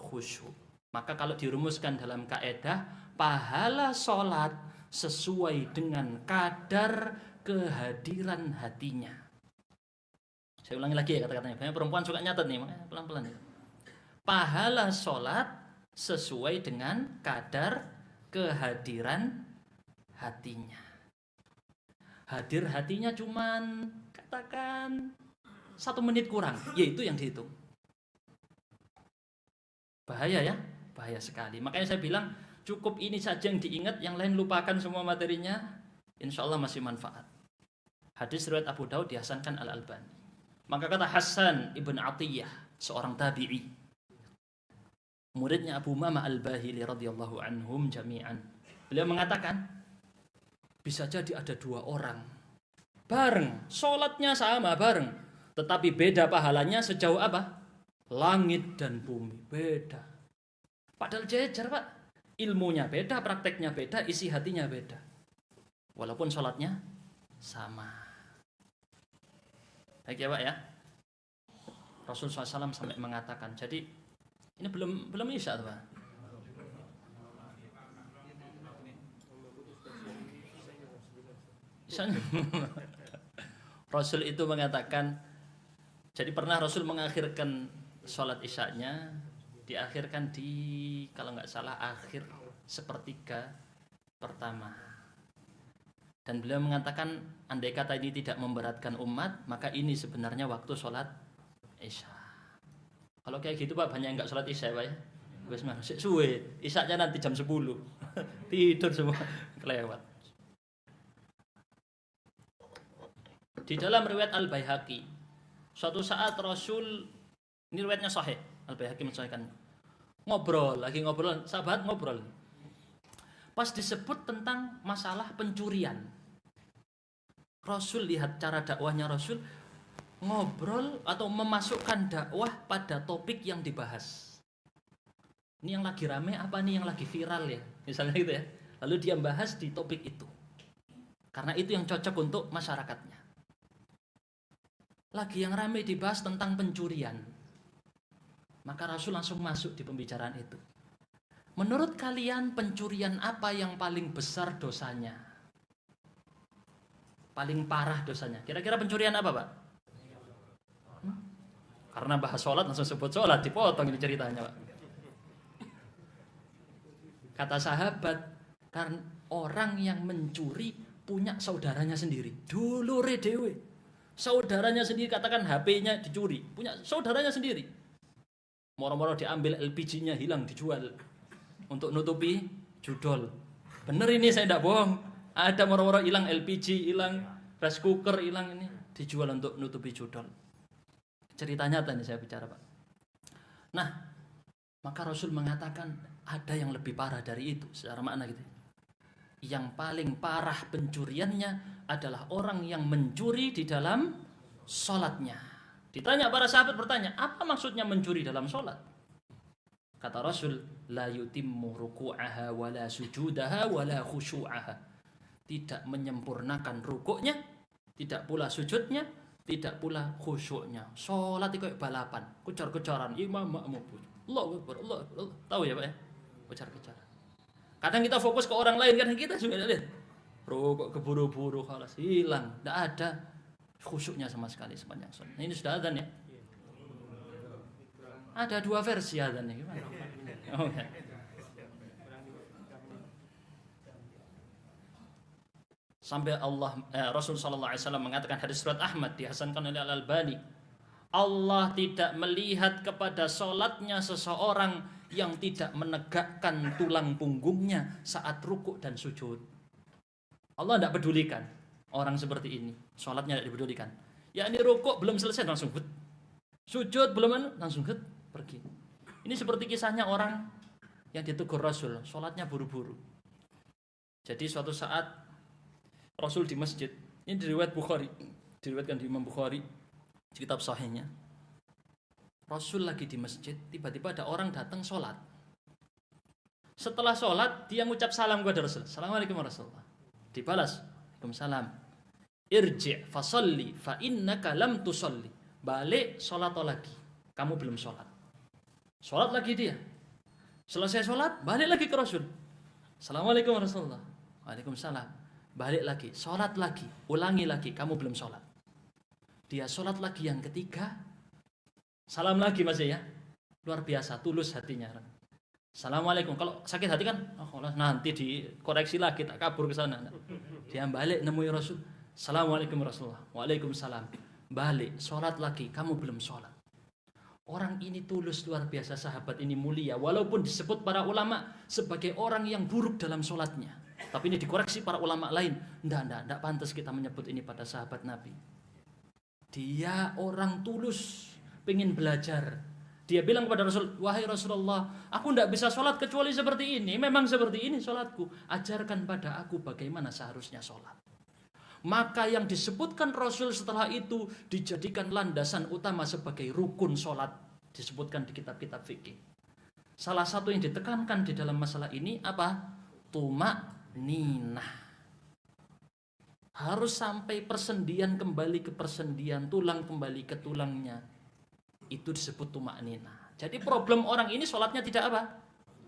khusyuk. Maka kalau dirumuskan dalam kaidah, pahala sholat sesuai dengan kadar kehadiran hatinya. Saya ulangi lagi ya kata-katanya. Banyak perempuan suka nyatet nih, makanya pelan-pelan ya. Pahala sholat sesuai dengan kadar kehadiran hatinya. Hadir hatinya cuman katakan 1 menit kurang, yaitu yang dihitung. Bahaya ya, bahaya sekali. Makanya saya bilang cukup ini saja yang diingat, yang lain lupakan semua materinya. Insya Allah masih manfaat. Hadis riwayat Abu Daud dihasankan Al-Albani. Maka kata Hasan ibn Atiyah, seorang tabi'i, muridnya Abu Umamah Al-Bahili radhiyallahu anhum jami'an. Beliau mengatakan, bisa jadi ada 2 orang bareng, sholatnya sama bareng, tetapi beda pahalanya sejauh apa? Langit dan bumi, beda. Padahal jejer Pak, ilmunya beda, prakteknya beda, isi hatinya beda. Walaupun sholatnya sama. Baik ya Pak ya. Rasulullah SAW sampai mengatakan, jadi ini belum isya tuh Pak. Rasul itu mengatakan, jadi pernah Rasul mengakhirkan sholat isyanya, diakhirkan di kalau nggak salah akhir sepertiga pertama. Dan beliau mengatakan, andai kata ini tidak memberatkan umat, maka ini sebenarnya waktu sholat isya. Kalau kayak gitu Pak, banyak yang nggak sholat isya Pak ya. Wes masih suwe, isyanya nanti jam 10 tidur semua kelewat. Di dalam riwayat Al-Baihaqi, suatu saat Rasul, ini riwayatnya sahih, Al-Baihaqi mensahihkan, ngobrol, sahabat ngobrol. Pas disebut tentang masalah pencurian, Rasul lihat cara dakwahnya Rasul, ngobrol atau memasukkan dakwah pada topik yang dibahas. Ini yang lagi rame apa nih yang lagi viral ya, misalnya gitu ya. Lalu dia bahas di topik itu, karena itu yang cocok untuk masyarakatnya. Lagi yang ramai dibahas tentang pencurian, maka Rasul langsung masuk di pembicaraan itu. Menurut kalian pencurian apa yang paling besar dosanya? Paling parah dosanya? Kira-kira pencurian apa Pak? Karena bahas sholat langsung sebut sholat, dipotong ini ceritanya Pak. Kata sahabat, karena orang yang mencuri punya saudaranya sendiri, dulure dewe. Saudaranya sendiri, katakan HP-nya dicuri, punya saudaranya sendiri. Moro-moro diambil LPG-nya hilang, dijual untuk nutupi judol. Bener ini, saya tidak bohong. Ada moro-moro hilang LPG, hilang rice cooker, hilang ini dijual untuk nutupi judol. Ceritanya tadi saya bicara Pak. Nah, maka Rasul mengatakan ada yang lebih parah dari itu secara makna gitu. Yang paling parah pencuriannya adalah orang yang mencuri di dalam sholatnya. Ditanya, para sahabat bertanya, apa maksudnya mencuri dalam sholat? Kata Rasul, la yutimmu ruku'aha wala sujudaha wala khusyu'aha. Tidak menyempurnakan rukuknya, tidak pula sujudnya, tidak pula khusyuknya. Sholat itu kayak balapan, kejar-kejaran, imam makmum. Allahu Akbar, Allah. Tahu ya Pak ya? Kejar-kejaran. Kadang kita fokus ke orang lain, kadang kita juga lihat rokok keburu-buru, kalah hilang, tidak ada khusyuknya sama sekali sepanjang sholat. Nah, ini sudah adzan ya? Ada 2 versi adzannya gimana? Oh, ya. Sampai Rasul sallallahu alaihi wasallam mengatakan, hadis riwayat Ahmad dihasankan oleh Al-Albani, Allah tidak melihat kepada sholatnya seseorang yang tidak menegakkan tulang punggungnya saat rukuk dan sujud. Allah tidak pedulikan orang seperti ini, sholatnya tidak dipedulikan. Ya ini rukuk belum selesai langsung sujud belum langsung pergi. Ini seperti kisahnya orang yang ditegur Rasul, sholatnya buru-buru. Jadi suatu saat Rasul di masjid, ini diriwayat Bukhari, diriwayatkan di Imam Bukhari di kitab sahihnya. Rasul lagi di masjid, tiba-tiba ada orang datang sholat. Setelah sholat, dia ngucap salam kepada Rasul. Assalamualaikum warahmatullahi wabarakatuh. Dibalas, Waalaikumsalam. Irji' fasalli fa innaka lam tusalli. Balik sholat lagi, kamu belum sholat. Sholat lagi dia. Selesai sholat, balik lagi ke Rasul. Assalamualaikum Rasulullah. Waalaikumsalam. Balik lagi, sholat lagi, ulangi lagi, kamu belum sholat. Dia sholat lagi yang ketiga, salam lagi masih ya. Luar biasa, tulus hatinya. Assalamualaikum. Kalau sakit hati kan, oh, nanti dikoreksi lagi, tak kabur ke sana. Dia balik nemui Rasul. Assalamualaikum Rasulullah. Waalaikumsalam. Balik, sholat lagi, kamu belum sholat. Orang ini tulus luar biasa, sahabat ini mulia. Walaupun disebut para ulama sebagai orang yang buruk dalam sholatnya. Tapi ini dikoreksi para ulama lain. Tidak pantas kita menyebut ini pada sahabat Nabi. Dia orang tulus, pengen belajar. Dia bilang kepada Rasul, wahai Rasulullah, aku tidak bisa sholat kecuali seperti ini. Memang seperti ini sholatku. Ajarkan pada aku bagaimana seharusnya sholat. Maka yang disebutkan Rasul setelah itu dijadikan landasan utama sebagai rukun sholat. Disebutkan di kitab-kitab fikih. Salah satu yang ditekankan di dalam masalah ini apa? Tumak-ninah. Harus sampai persendian kembali ke persendian, tulang kembali ke tulangnya. Itu disebut tumak-ninah. Jadi problem orang ini sholatnya tidak apa?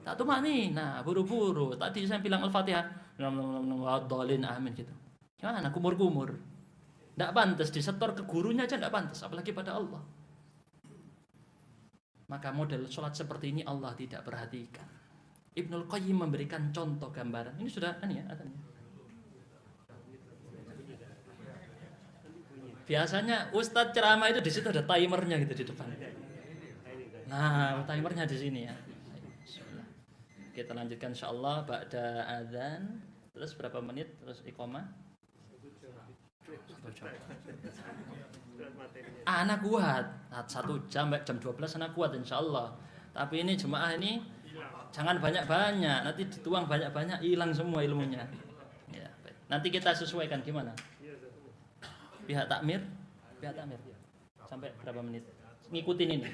Tak tumak-ninah, buru-buru. Tadi saya bilang Al-Fatihah. Wadhalin amin gitu. Gimana? Kumur-kumur. Tidak pantas, disetor ke gurunya aja tidak pantas, apalagi pada Allah. Maka model sholat seperti ini Allah tidak perhatikan. Ibnul Qayyim memberikan contoh gambaran. Ini sudah kan ya? Biasanya Ustadz ceramah itu di situ ada timernya gitu di depan. Nah, timernya di sini ya. Kita lanjutkan insyaallah ba'da adzan. Terus berapa menit? Terus iqamah. Anak kuat 1 jam sampai jam 12 anak kuat insyaallah. Tapi ini jemaah ini jangan banyak-banyak, nanti dituang banyak-banyak hilang semua ilmunya ya. Nanti kita sesuaikan gimana pihak takmir sampai berapa menit ngikutin ini.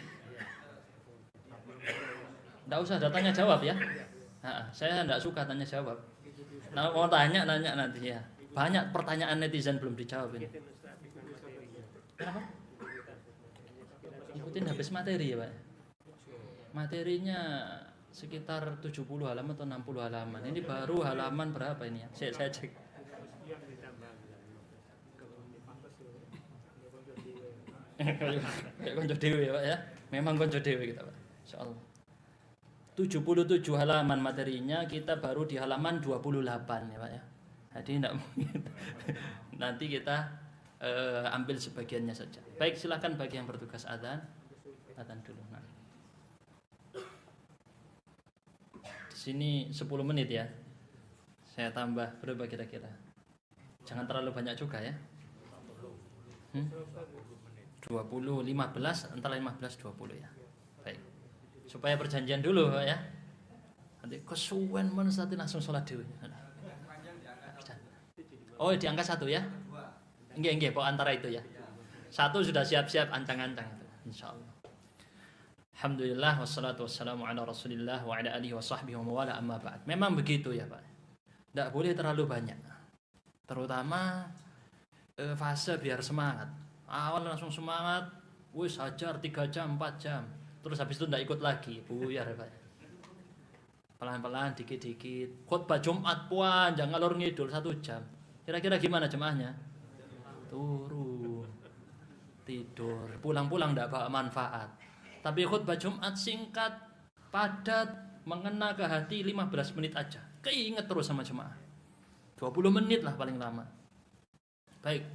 Nggak usah ada tanya jawab ya. Saya nggak suka tanya jawab. Nah, mau nanya nanti ya. Banyak pertanyaan netizen belum dijawab ini. Kenapa? Ikutin habis materi ya Pak. Materinya sekitar 70 halaman atau 60 halaman. Ini baru halaman berapa ini ya? Saya cek. Kayak konco dewe ya Pak ya. Memang konco dewe kita Pak. Insyaallah. 77 halaman materinya, kita baru di halaman 28 ya Pak ya. Jadi tidak mungkin. Nanti kita ambil sebagiannya saja. Baik, silakan bagi yang bertugas adzan dulu. Nah. Di sini 10 menit ya. Saya tambah berapa kira-kira? Jangan terlalu banyak juga ya. 20, 15, antara 15 20 ya. Baik. Supaya perjanjian dulu ya. Nanti kesuwen men langsung sholat dulu. Oh, diangkat 1 ya? Enggak, pokok antara itu ya. 1 sudah siap-siap ancang-ancang itu, insyaallah. Alhamdulillah wassalatu wassalamu ala Rasulillah wa ala alihi wa sahbihi wa mawala amma ba'd. Memang begitu ya, Pak. Tidak boleh terlalu banyak. Terutama fase biar semangat. Awal langsung semangat, wis hajar 3 jam, 4 jam. Terus habis itu tidak ikut lagi, buyar ya, Pak. Pelan-pelan, dikit-dikit. Khutbah Jumat panjang ngalor ngidul 1 jam. Kira-kira gimana jemaahnya? Turun, tidur, pulang-pulang tidak bawa manfaat. Tapi khutbah Jumat singkat, padat, mengena ke hati 15 menit aja. Keinget terus sama jemaah. 20 menit lah paling lama. Baik.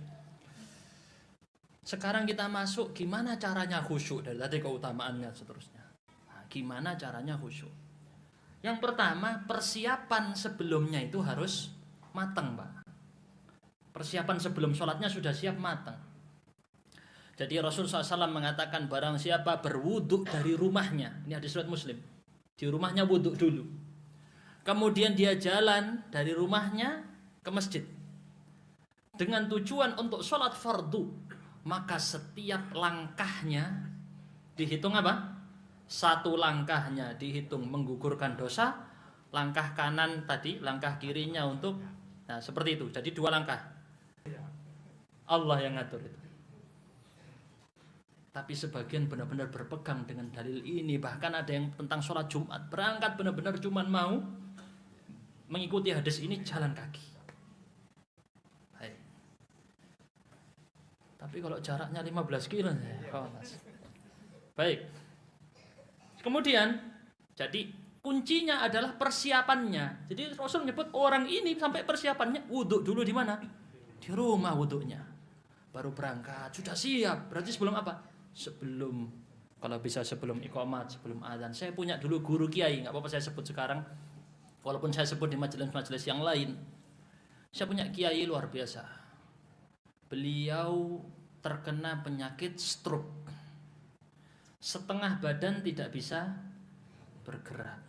Sekarang kita masuk gimana caranya khusyuk, dari tadi keutamaannya seterusnya. Nah, gimana caranya khusyuk? Yang pertama, persiapan sebelumnya itu harus matang, Pak. Persiapan sebelum sholatnya sudah siap matang. Jadi Rasulullah SAW mengatakan barang siapa berwuduk dari rumahnya, ini hadis riwayat Muslim, di rumahnya wuduk dulu, kemudian dia jalan dari rumahnya ke masjid dengan tujuan untuk sholat fardu, maka setiap langkahnya dihitung apa? 1 langkahnya dihitung menggugurkan dosa, langkah kanan tadi, langkah kirinya untuk, nah seperti itu, jadi 2 langkah. Allah yang ngatur itu. Tapi sebagian benar-benar berpegang dengan dalil ini. Bahkan ada yang tentang sholat Jumat, berangkat benar-benar cuma mau mengikuti hadis ini jalan kaki. Baik. Tapi kalau jaraknya 15 kilo baik. Kemudian jadi kuncinya adalah persiapannya. Jadi Rasul menyebut orang ini sampai persiapannya wudhu dulu di mana? Di rumah wudhunya. Baru berangkat, sudah siap. Berarti sebelum apa? Sebelum, kalau bisa sebelum iqamat, sebelum adzan. Saya punya dulu guru kiai, nggak apa-apa saya sebut sekarang, walaupun saya sebut di majelis-majelis yang lain. Saya punya kiai luar biasa. Beliau terkena penyakit stroke, setengah badan tidak bisa bergerak.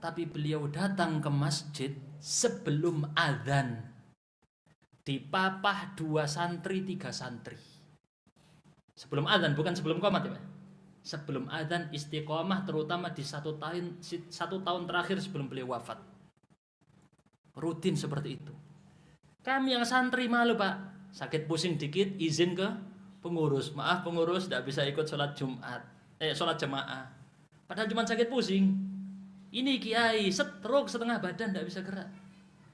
Tapi beliau datang ke masjid sebelum adzan, dipapah 2 santri 3 santri. Sebelum adzan, bukan sebelum qomat ya Pak. Sebelum adzan istiqomah, terutama di 1 tahun terakhir sebelum beliau wafat. Rutin seperti itu. Kami yang santri malu Pak, sakit pusing dikit izin ke pengurus. Maaf pengurus, tidak bisa ikut sholat Jumat, sholat jemaah. Padahal cuma sakit pusing. Ini kiai stroke setengah badan tidak bisa gerak.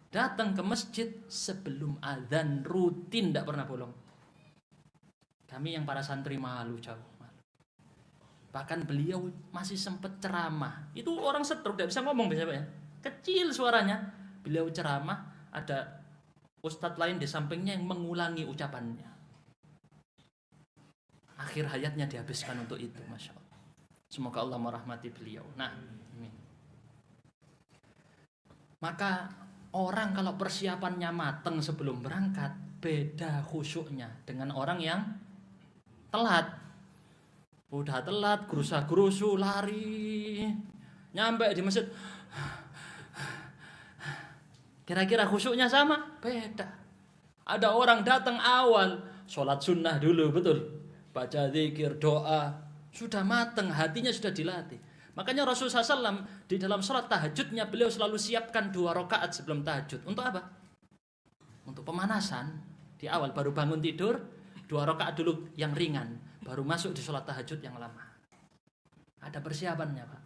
Datang ke masjid sebelum adzan, rutin tidak pernah bolong. Kami yang para santri malu jauh. Bahkan beliau masih sempat ceramah. Itu orang stroke tidak bisa ngomong biasanya ya. Kecil suaranya. Beliau ceramah, ada ustadz lain di sampingnya yang mengulangi ucapannya. Akhir hayatnya dihabiskan untuk itu, Masya Allah. Semoga Allah merahmati beliau. Nah, amin. Maka orang kalau persiapannya matang sebelum berangkat, beda khusyuknya dengan orang yang telat. Udah telat, gerusa-gerusu, lari, nyampe di masjid. Kira-kira khusyuknya sama? Beda. Ada orang datang awal, sholat sunnah dulu, betul. Baca zikir, doa, sudah matang, hatinya sudah dilatih. Makanya Rasulullah SAW di dalam sholat tahajudnya beliau selalu siapkan 2 rakaat sebelum tahajud. Untuk apa? Untuk pemanasan. Di awal baru bangun tidur, 2 rakaat dulu yang ringan, baru masuk di sholat tahajud yang lama. Ada persiapannya Pak.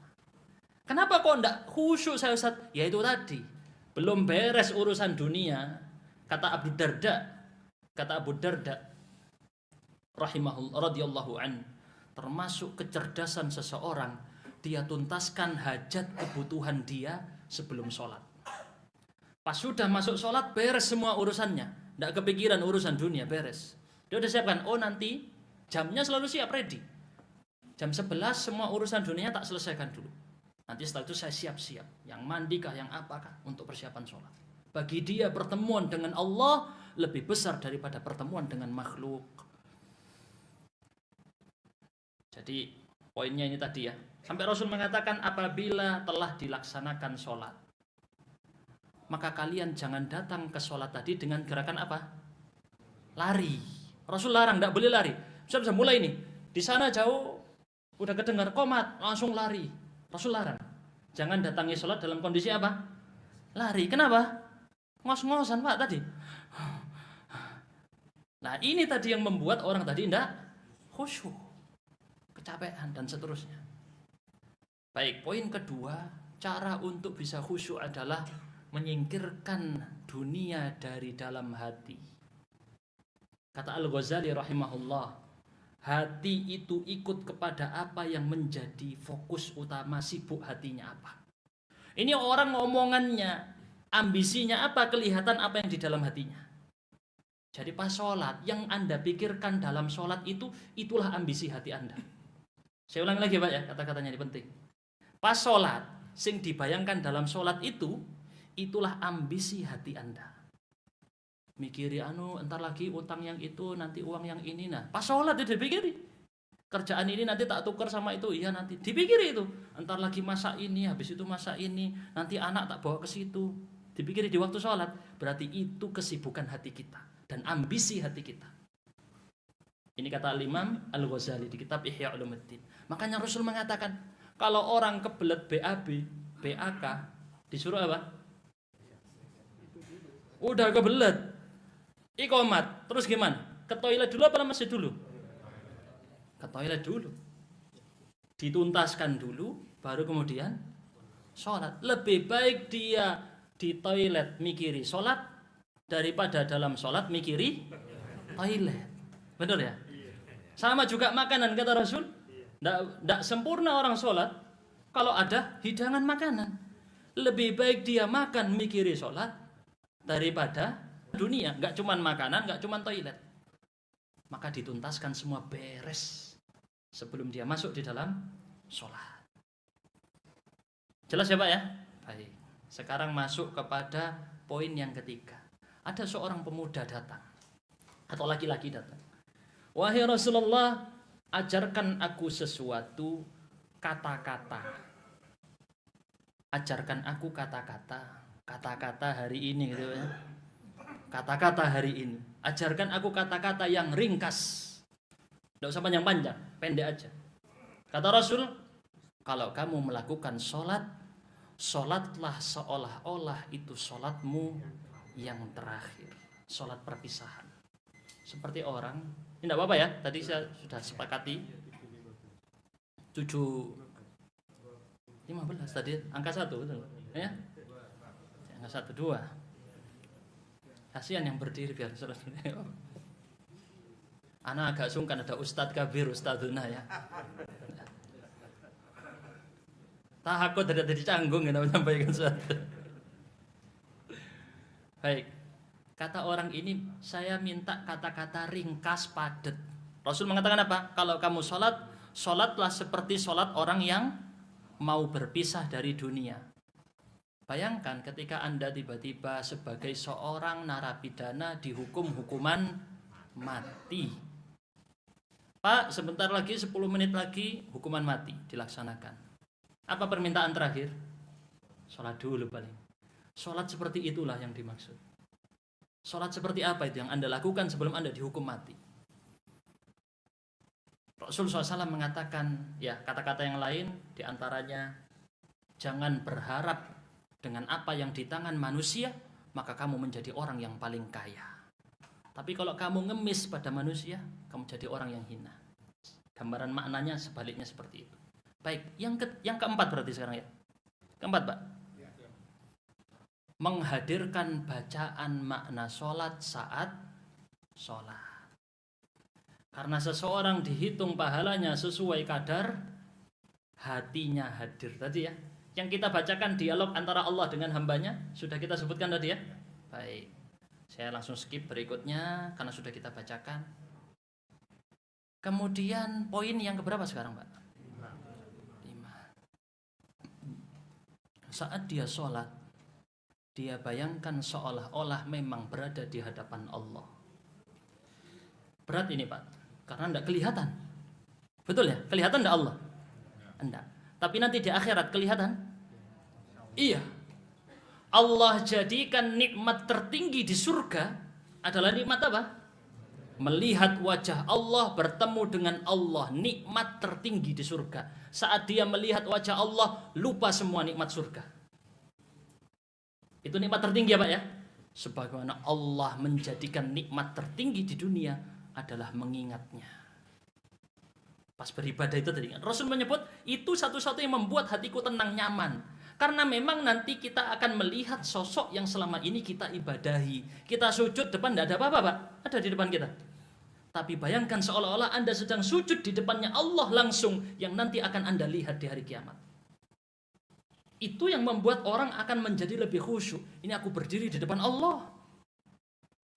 Kenapa kok enggak khusyuk saya Ustaz? Ya itu tadi, belum beres urusan dunia. Kata Abu Darda rahimahullah radhiyallahu an, termasuk kecerdasan seseorang, dia tuntaskan hajat kebutuhan dia sebelum sholat. Pas sudah masuk sholat, beres semua urusannya, tidak kepikiran urusan dunia, beres. Dia udah siapkan, oh nanti jamnya selalu siap, ready. Jam 11 semua urusan dunia tak selesaikan dulu. Nanti setelah itu saya siap-siap, yang mandikah, yang apakah, untuk persiapan sholat. Bagi dia pertemuan dengan Allah lebih besar daripada pertemuan dengan makhluk. Jadi poinnya ini tadi ya. Sampai Rasul mengatakan apabila telah dilaksanakan sholat, maka kalian jangan datang ke sholat tadi dengan gerakan apa? Lari. Rasul larang, tidak boleh lari. Bisa mulai nih, di sana jauh, udah kedengar qomat, langsung lari. Rasul larang. Jangan datangi sholat dalam kondisi apa? Lari. Kenapa? Ngos-ngosan Pak tadi. Nah ini tadi yang membuat orang tadi tidak khusyuk, kecapean dan seterusnya. Baik, poin kedua, cara untuk bisa khusyuk adalah menyingkirkan dunia dari dalam hati. Kata Al-Ghazali rahimahullah, hati itu ikut kepada apa yang menjadi fokus utama, sibuk hatinya apa. Ini orang omongannya, ambisinya apa, kelihatan apa yang di dalam hatinya. Jadi pas sholat, yang Anda pikirkan dalam sholat itu, itulah ambisi hati Anda. Saya ulangi lagi Pak ya, kata-katanya ini penting. Pas sholat, sing dibayangkan dalam sholat itu, itulah ambisi hati Anda. Mikiri entar lagi utang yang itu, nanti uang yang ini. Nah pas sholat itu dipikiri, kerjaan ini nanti tak tukar sama itu, iya nanti dipikiri itu. Entar lagi masa ini, habis itu masa ini, nanti anak tak bawa ke situ. Dipikiri di waktu sholat. Berarti itu kesibukan hati kita dan ambisi hati kita. Ini kata Imam Al-Ghazali di kitab Ihya Ulumuddin. Makanya Rasul mengatakan, kalau orang kebelet BAB, BAK, disuruh apa? Udah kebelet, iqomat, terus gimana? Ke toilet dulu apa masjid dulu? ke toilet dulu, dituntaskan dulu, baru kemudian sholat. Lebih baik dia di toilet mikiri sholat daripada dalam sholat mikiri toilet. Benar ya? Sama juga makanan, kata Rasul. Tidak sempurna orang sholat kalau ada hidangan makanan. Lebih baik dia makan mikiri sholat daripada dunia. Nggak cuman makanan, nggak cuman toilet. Maka dituntaskan semua beres sebelum dia masuk di dalam sholat. Jelas ya Pak ya? Baik. Sekarang masuk kepada poin yang ketiga. Ada seorang pemuda datang atau laki-laki datang. Wahai Rasulullah, ajarkan aku sesuatu kata-kata. Ajarkan aku kata-kata. Kata-kata hari ini gitu ya. Kata-kata hari ini. Ajarkan aku kata-kata yang ringkas. Tidak usah panjang-panjang, pendek aja. Kata Rasul, kalau kamu melakukan sholat, sholatlah seolah-olah itu sholatmu yang terakhir. Sholat perpisahan. Seperti orang, ini tidak apa-apa ya, tadi saya sudah sepakati 7:15 tadi, angka 1 betul ya? Angka 1, 2. Kasihan yang berdiri biar selesai. Anak agak sungkan ada Ustadz Kabir, Ustadzuna ya. Takut dari canggung ya menyampaikan sesuatu. Baik, kata orang ini, saya minta kata-kata ringkas padat. Rasul mengatakan apa? Kalau kamu sholat, sholatlah seperti sholat orang yang mau berpisah dari dunia. Bayangkan ketika Anda tiba-tiba sebagai seorang narapidana dihukum hukuman mati. Pak, sebentar lagi 10 menit lagi hukuman mati dilaksanakan. Apa permintaan terakhir? Sholat dulu paling. Sholat seperti itulah yang dimaksud. Sholat seperti apa itu yang Anda lakukan sebelum Anda dihukum mati? Rasulullah SAW mengatakan, ya kata-kata yang lain diantaranya, jangan berharap dengan apa yang di tangan manusia, maka kamu menjadi orang yang paling kaya. Tapi kalau kamu ngemis pada manusia, kamu jadi orang yang hina. Gambaran maknanya sebaliknya seperti itu. Baik, yang keempat berarti sekarang ya. Keempat Pak. Menghadirkan bacaan makna sholat saat sholat. Karena seseorang dihitung pahalanya sesuai kadar hatinya hadir tadi ya. Yang kita bacakan dialog antara Allah dengan hambanya sudah kita sebutkan tadi ya. Baik, saya langsung skip berikutnya karena sudah kita bacakan. Kemudian poin yang keberapa sekarang Pak? 5. Saat dia sholat, dia bayangkan seolah-olah memang berada di hadapan Allah. Berat ini Pak, karena tidak kelihatan. Betul ya? Kelihatan tidak Allah? Tidak. Tapi nanti di akhirat kelihatan? Iya. Allah jadikan nikmat tertinggi di surga adalah nikmat apa? Melihat wajah Allah, bertemu dengan Allah. Nikmat tertinggi di surga. Saat dia melihat wajah Allah, lupa semua nikmat surga. Itu nikmat tertinggi ya Pak ya? Sebagaimana Allah menjadikan nikmat tertinggi di dunia adalah mengingatnya. Pas beribadah itu tadi Rasul menyebut itu satu-satu yang membuat hatiku tenang nyaman. Karena memang nanti kita akan melihat sosok yang selama ini kita ibadahi. Kita sujud depan tidak ada apa-apa Pak. Ada di depan kita. Tapi bayangkan seolah-olah Anda sedang sujud di depannya Allah langsung yang nanti akan Anda lihat di hari kiamat. Itu yang membuat orang akan menjadi lebih khusyuk. Ini aku berdiri di depan Allah.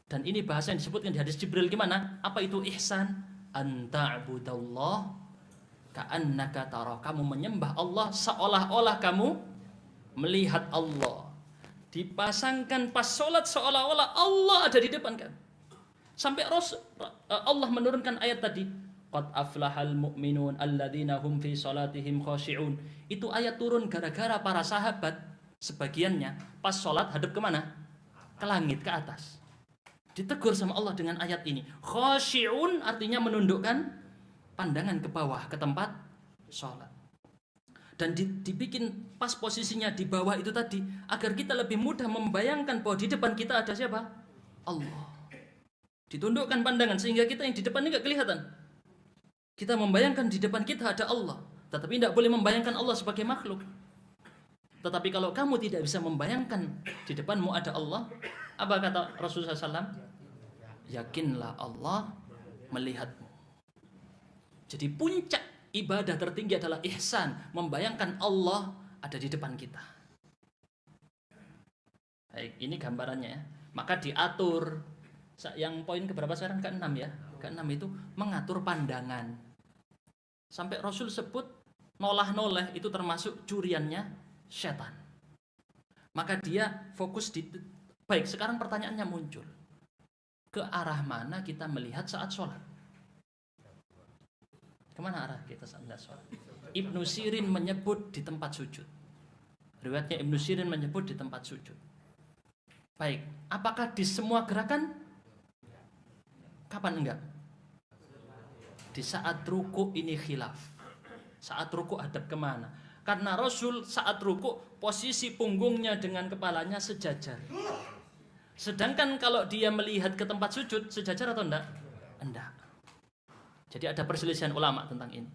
Dan ini bahasa yang disebutkan di hadis Jibril gimana? Apa itu ihsan? Anta'budallah ka'annaka tarah. Kamu menyembah Allah seolah-olah kamu melihat Allah. Dipasangkan pas sholat seolah-olah Allah ada di depan kan. Sampai Allah menurunkan ayat tadi, qad aflahal mu'minun alladzina hum fi salatihim khashi'un. Itu ayat turun gara-gara para sahabat sebagiannya pas sholat hadap kemana? Ke langit, ke atas. Ditegur sama Allah dengan ayat ini. Khashi'un artinya menundukkan pandangan ke bawah, ke tempat sholat. Dan dibikin pas posisinya di bawah itu tadi agar kita lebih mudah membayangkan bahwa di depan kita ada siapa? Allah. Ditundukkan pandangan sehingga kita yang di depan ini gak kelihatan. Kita membayangkan di depan kita ada Allah, tetapi tidak boleh membayangkan Allah sebagai makhluk. Tetapi kalau kamu tidak bisa membayangkan di depanmu ada Allah, apa kata Rasulullah SAW? Yakinlah Allah melihatmu. Jadi puncak ibadah tertinggi adalah ihsan, membayangkan Allah ada di depan kita. Baik, ini gambarannya ya. Maka diatur. Yang poin keberapa sekarang? Ke-6 ya. Ke-6 itu mengatur pandangan. Sampai Rasul sebut nolah-noleh itu termasuk curiannya setan. Maka dia fokus di... Baik, sekarang pertanyaannya muncul. Ke arah mana kita melihat saat sholat? Kemana arah kita saat sholat? Ibnu Sirin menyebut di tempat sujud. Riwayatnya Ibnu Sirin menyebut di tempat sujud. Baik, apakah di semua gerakan? Kapan enggak? Di saat ruku ini khilaf. Saat ruku hadap kemana? Karena Rasul saat ruku posisi punggungnya dengan kepalanya sejajar. Sedangkan kalau dia melihat ke tempat sujud sejajar atau enggak? Enggak. Jadi ada perselisihan ulama tentang ini.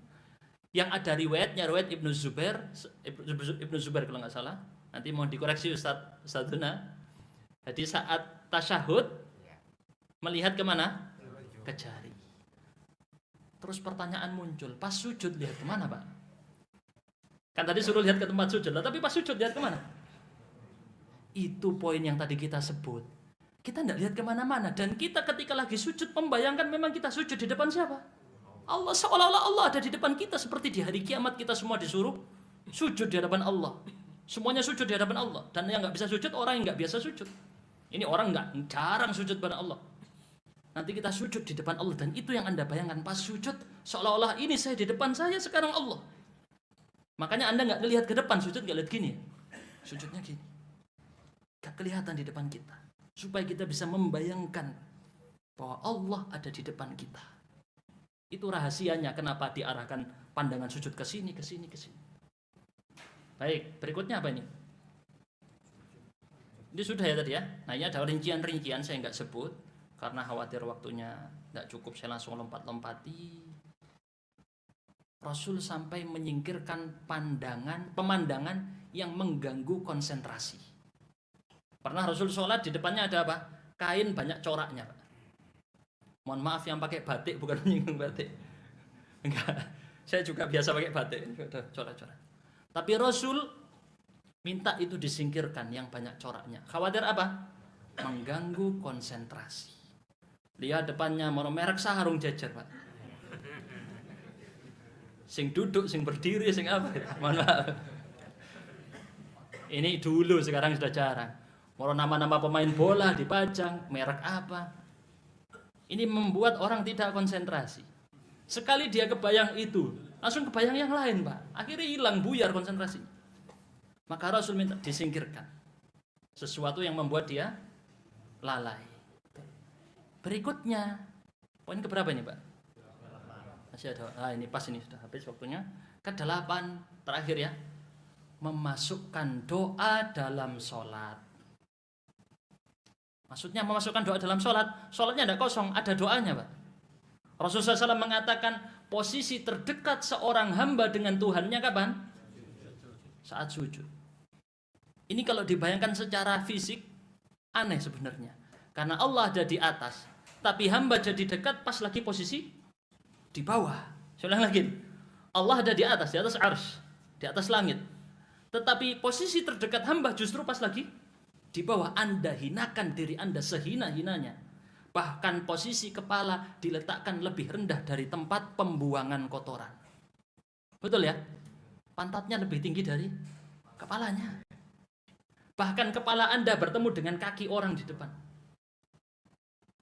Yang ada riwayatnya riwayat Ibnu Zubair kalau nggak salah. Nanti mau dikoreksi Ustadzuna. Jadi saat tasyahud melihat kemana? Ke jari. Terus pertanyaan muncul, pas sujud lihat kemana Pak? Kan tadi suruh lihat ke tempat sujud, tapi pas sujud lihat kemana? Itu poin yang tadi kita sebut. Kita tidak lihat kemana-mana. Dan kita ketika lagi sujud membayangkan memang kita sujud di depan siapa? Allah, seolah-olah Allah ada di depan kita. Seperti di hari kiamat kita semua disuruh sujud di hadapan Allah. Semuanya sujud di hadapan Allah. Dan yang nggak bisa sujud orang yang nggak biasa sujud. Ini orang jarang sujud pada Allah. Nanti kita sujud di depan Allah. Dan itu yang Anda bayangkan pas sujud. Seolah-olah ini saya di depan saya, sekarang Allah. Makanya Anda nggak lihat ke depan, sujud nggak lihat gini. Sujudnya gini. Nggak kelihatan di depan kita. Supaya kita bisa membayangkan bahwa Allah ada di depan kita. Itu rahasianya kenapa diarahkan pandangan sujud ke sini, ke sini, ke sini. Baik, berikutnya apa ini? Ini sudah ya tadi ya. Nah ini ada rincian-rincian saya nggak sebut karena khawatir waktunya nggak cukup, saya langsung lompat-lompati. Rasul sampai menyingkirkan pemandangan yang mengganggu konsentrasi. Pernah Rasul sholat di depannya ada apa? Kain banyak coraknya Pak. Mohon maaf yang pakai batik, bukan menyinggung batik. Enggak, saya juga biasa pakai batik. Corak-corak. Tapi Rasul minta itu disingkirkan yang banyak coraknya. Khawatir apa? Mengganggu konsentrasi. Lihat depannya mau merek sarung jajar Pak. Sing duduk, sing berdiri, sing apa? Mohon maaf. Ini dulu, sekarang sudah jarang. Mau nama-nama pemain bola dipajang, merek apa? Ini membuat orang tidak konsentrasi. Sekali dia kebayang itu, langsung kebayang yang lain Pak. Akhirnya hilang, buyar konsentrasi. Maka Rasul minta disingkirkan. Sesuatu yang membuat dia lalai. Berikutnya, poin keberapa ini Pak? Masih ada, ini pas ini sudah habis waktunya. Ke-8 terakhir ya. Memasukkan doa dalam sholat. Maksudnya memasukkan doa dalam sholat. Sholatnya tidak kosong, ada doanya Pak. Rasulullah SAW mengatakan posisi terdekat seorang hamba dengan Tuhannya kapan? Saat sujud. Ini kalau dibayangkan secara fisik aneh sebenarnya. Karena Allah ada di atas, tapi hamba jadi dekat pas lagi posisi di bawah. Saya ulang lagi. Allah ada di atas arsy, di atas langit. Tetapi posisi terdekat hamba justru pas lagi di bawah. Anda hinakan diri Anda sehina-hinanya. Bahkan posisi kepala diletakkan lebih rendah dari tempat pembuangan kotoran. Betul ya? Pantatnya lebih tinggi dari kepalanya. Bahkan kepala Anda bertemu dengan kaki orang di depan.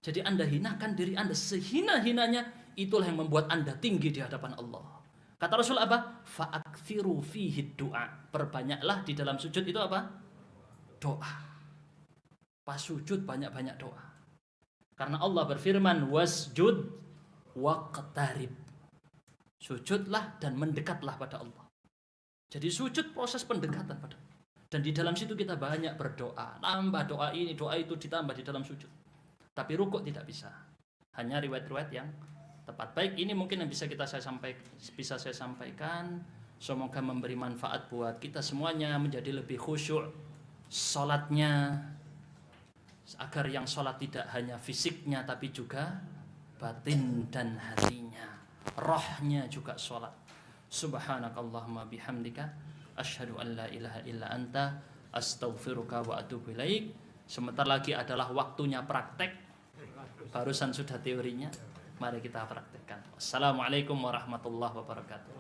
Jadi Anda hinakan diri Anda sehina-hinanya. Itulah yang membuat Anda tinggi di hadapan Allah. Kata Rasul apa? Fa'akthiru fihi du'a. Perbanyaklah di dalam sujud itu apa? Doa. Pas sujud banyak-banyak doa. Karena Allah berfirman, wasjud waqtarib. Sujudlah dan mendekatlah pada Allah. Jadi sujud proses pendekatan pada Allah. Dan di dalam situ kita banyak berdoa. Tambah doa ini, doa itu ditambah di dalam sujud. Tapi rukuk tidak bisa. Hanya riwayat-riwayat yang tepat. Baik, ini mungkin yang bisa saya sampaikan. Semoga memberi manfaat buat kita semuanya, menjadi lebih khusyuk sholatnya, agar yang sholat tidak hanya fisiknya tapi juga batin dan hatinya, rohnya juga sholat. Subhanakallahumma bihamdika asyhadu an la ilaha illa anta astaghfiruka wa atubu ilaik. Sebentar lagi adalah waktunya praktek. Barusan sudah teorinya, mari kita praktekkan. Assalamualaikum warahmatullahi wabarakatuh.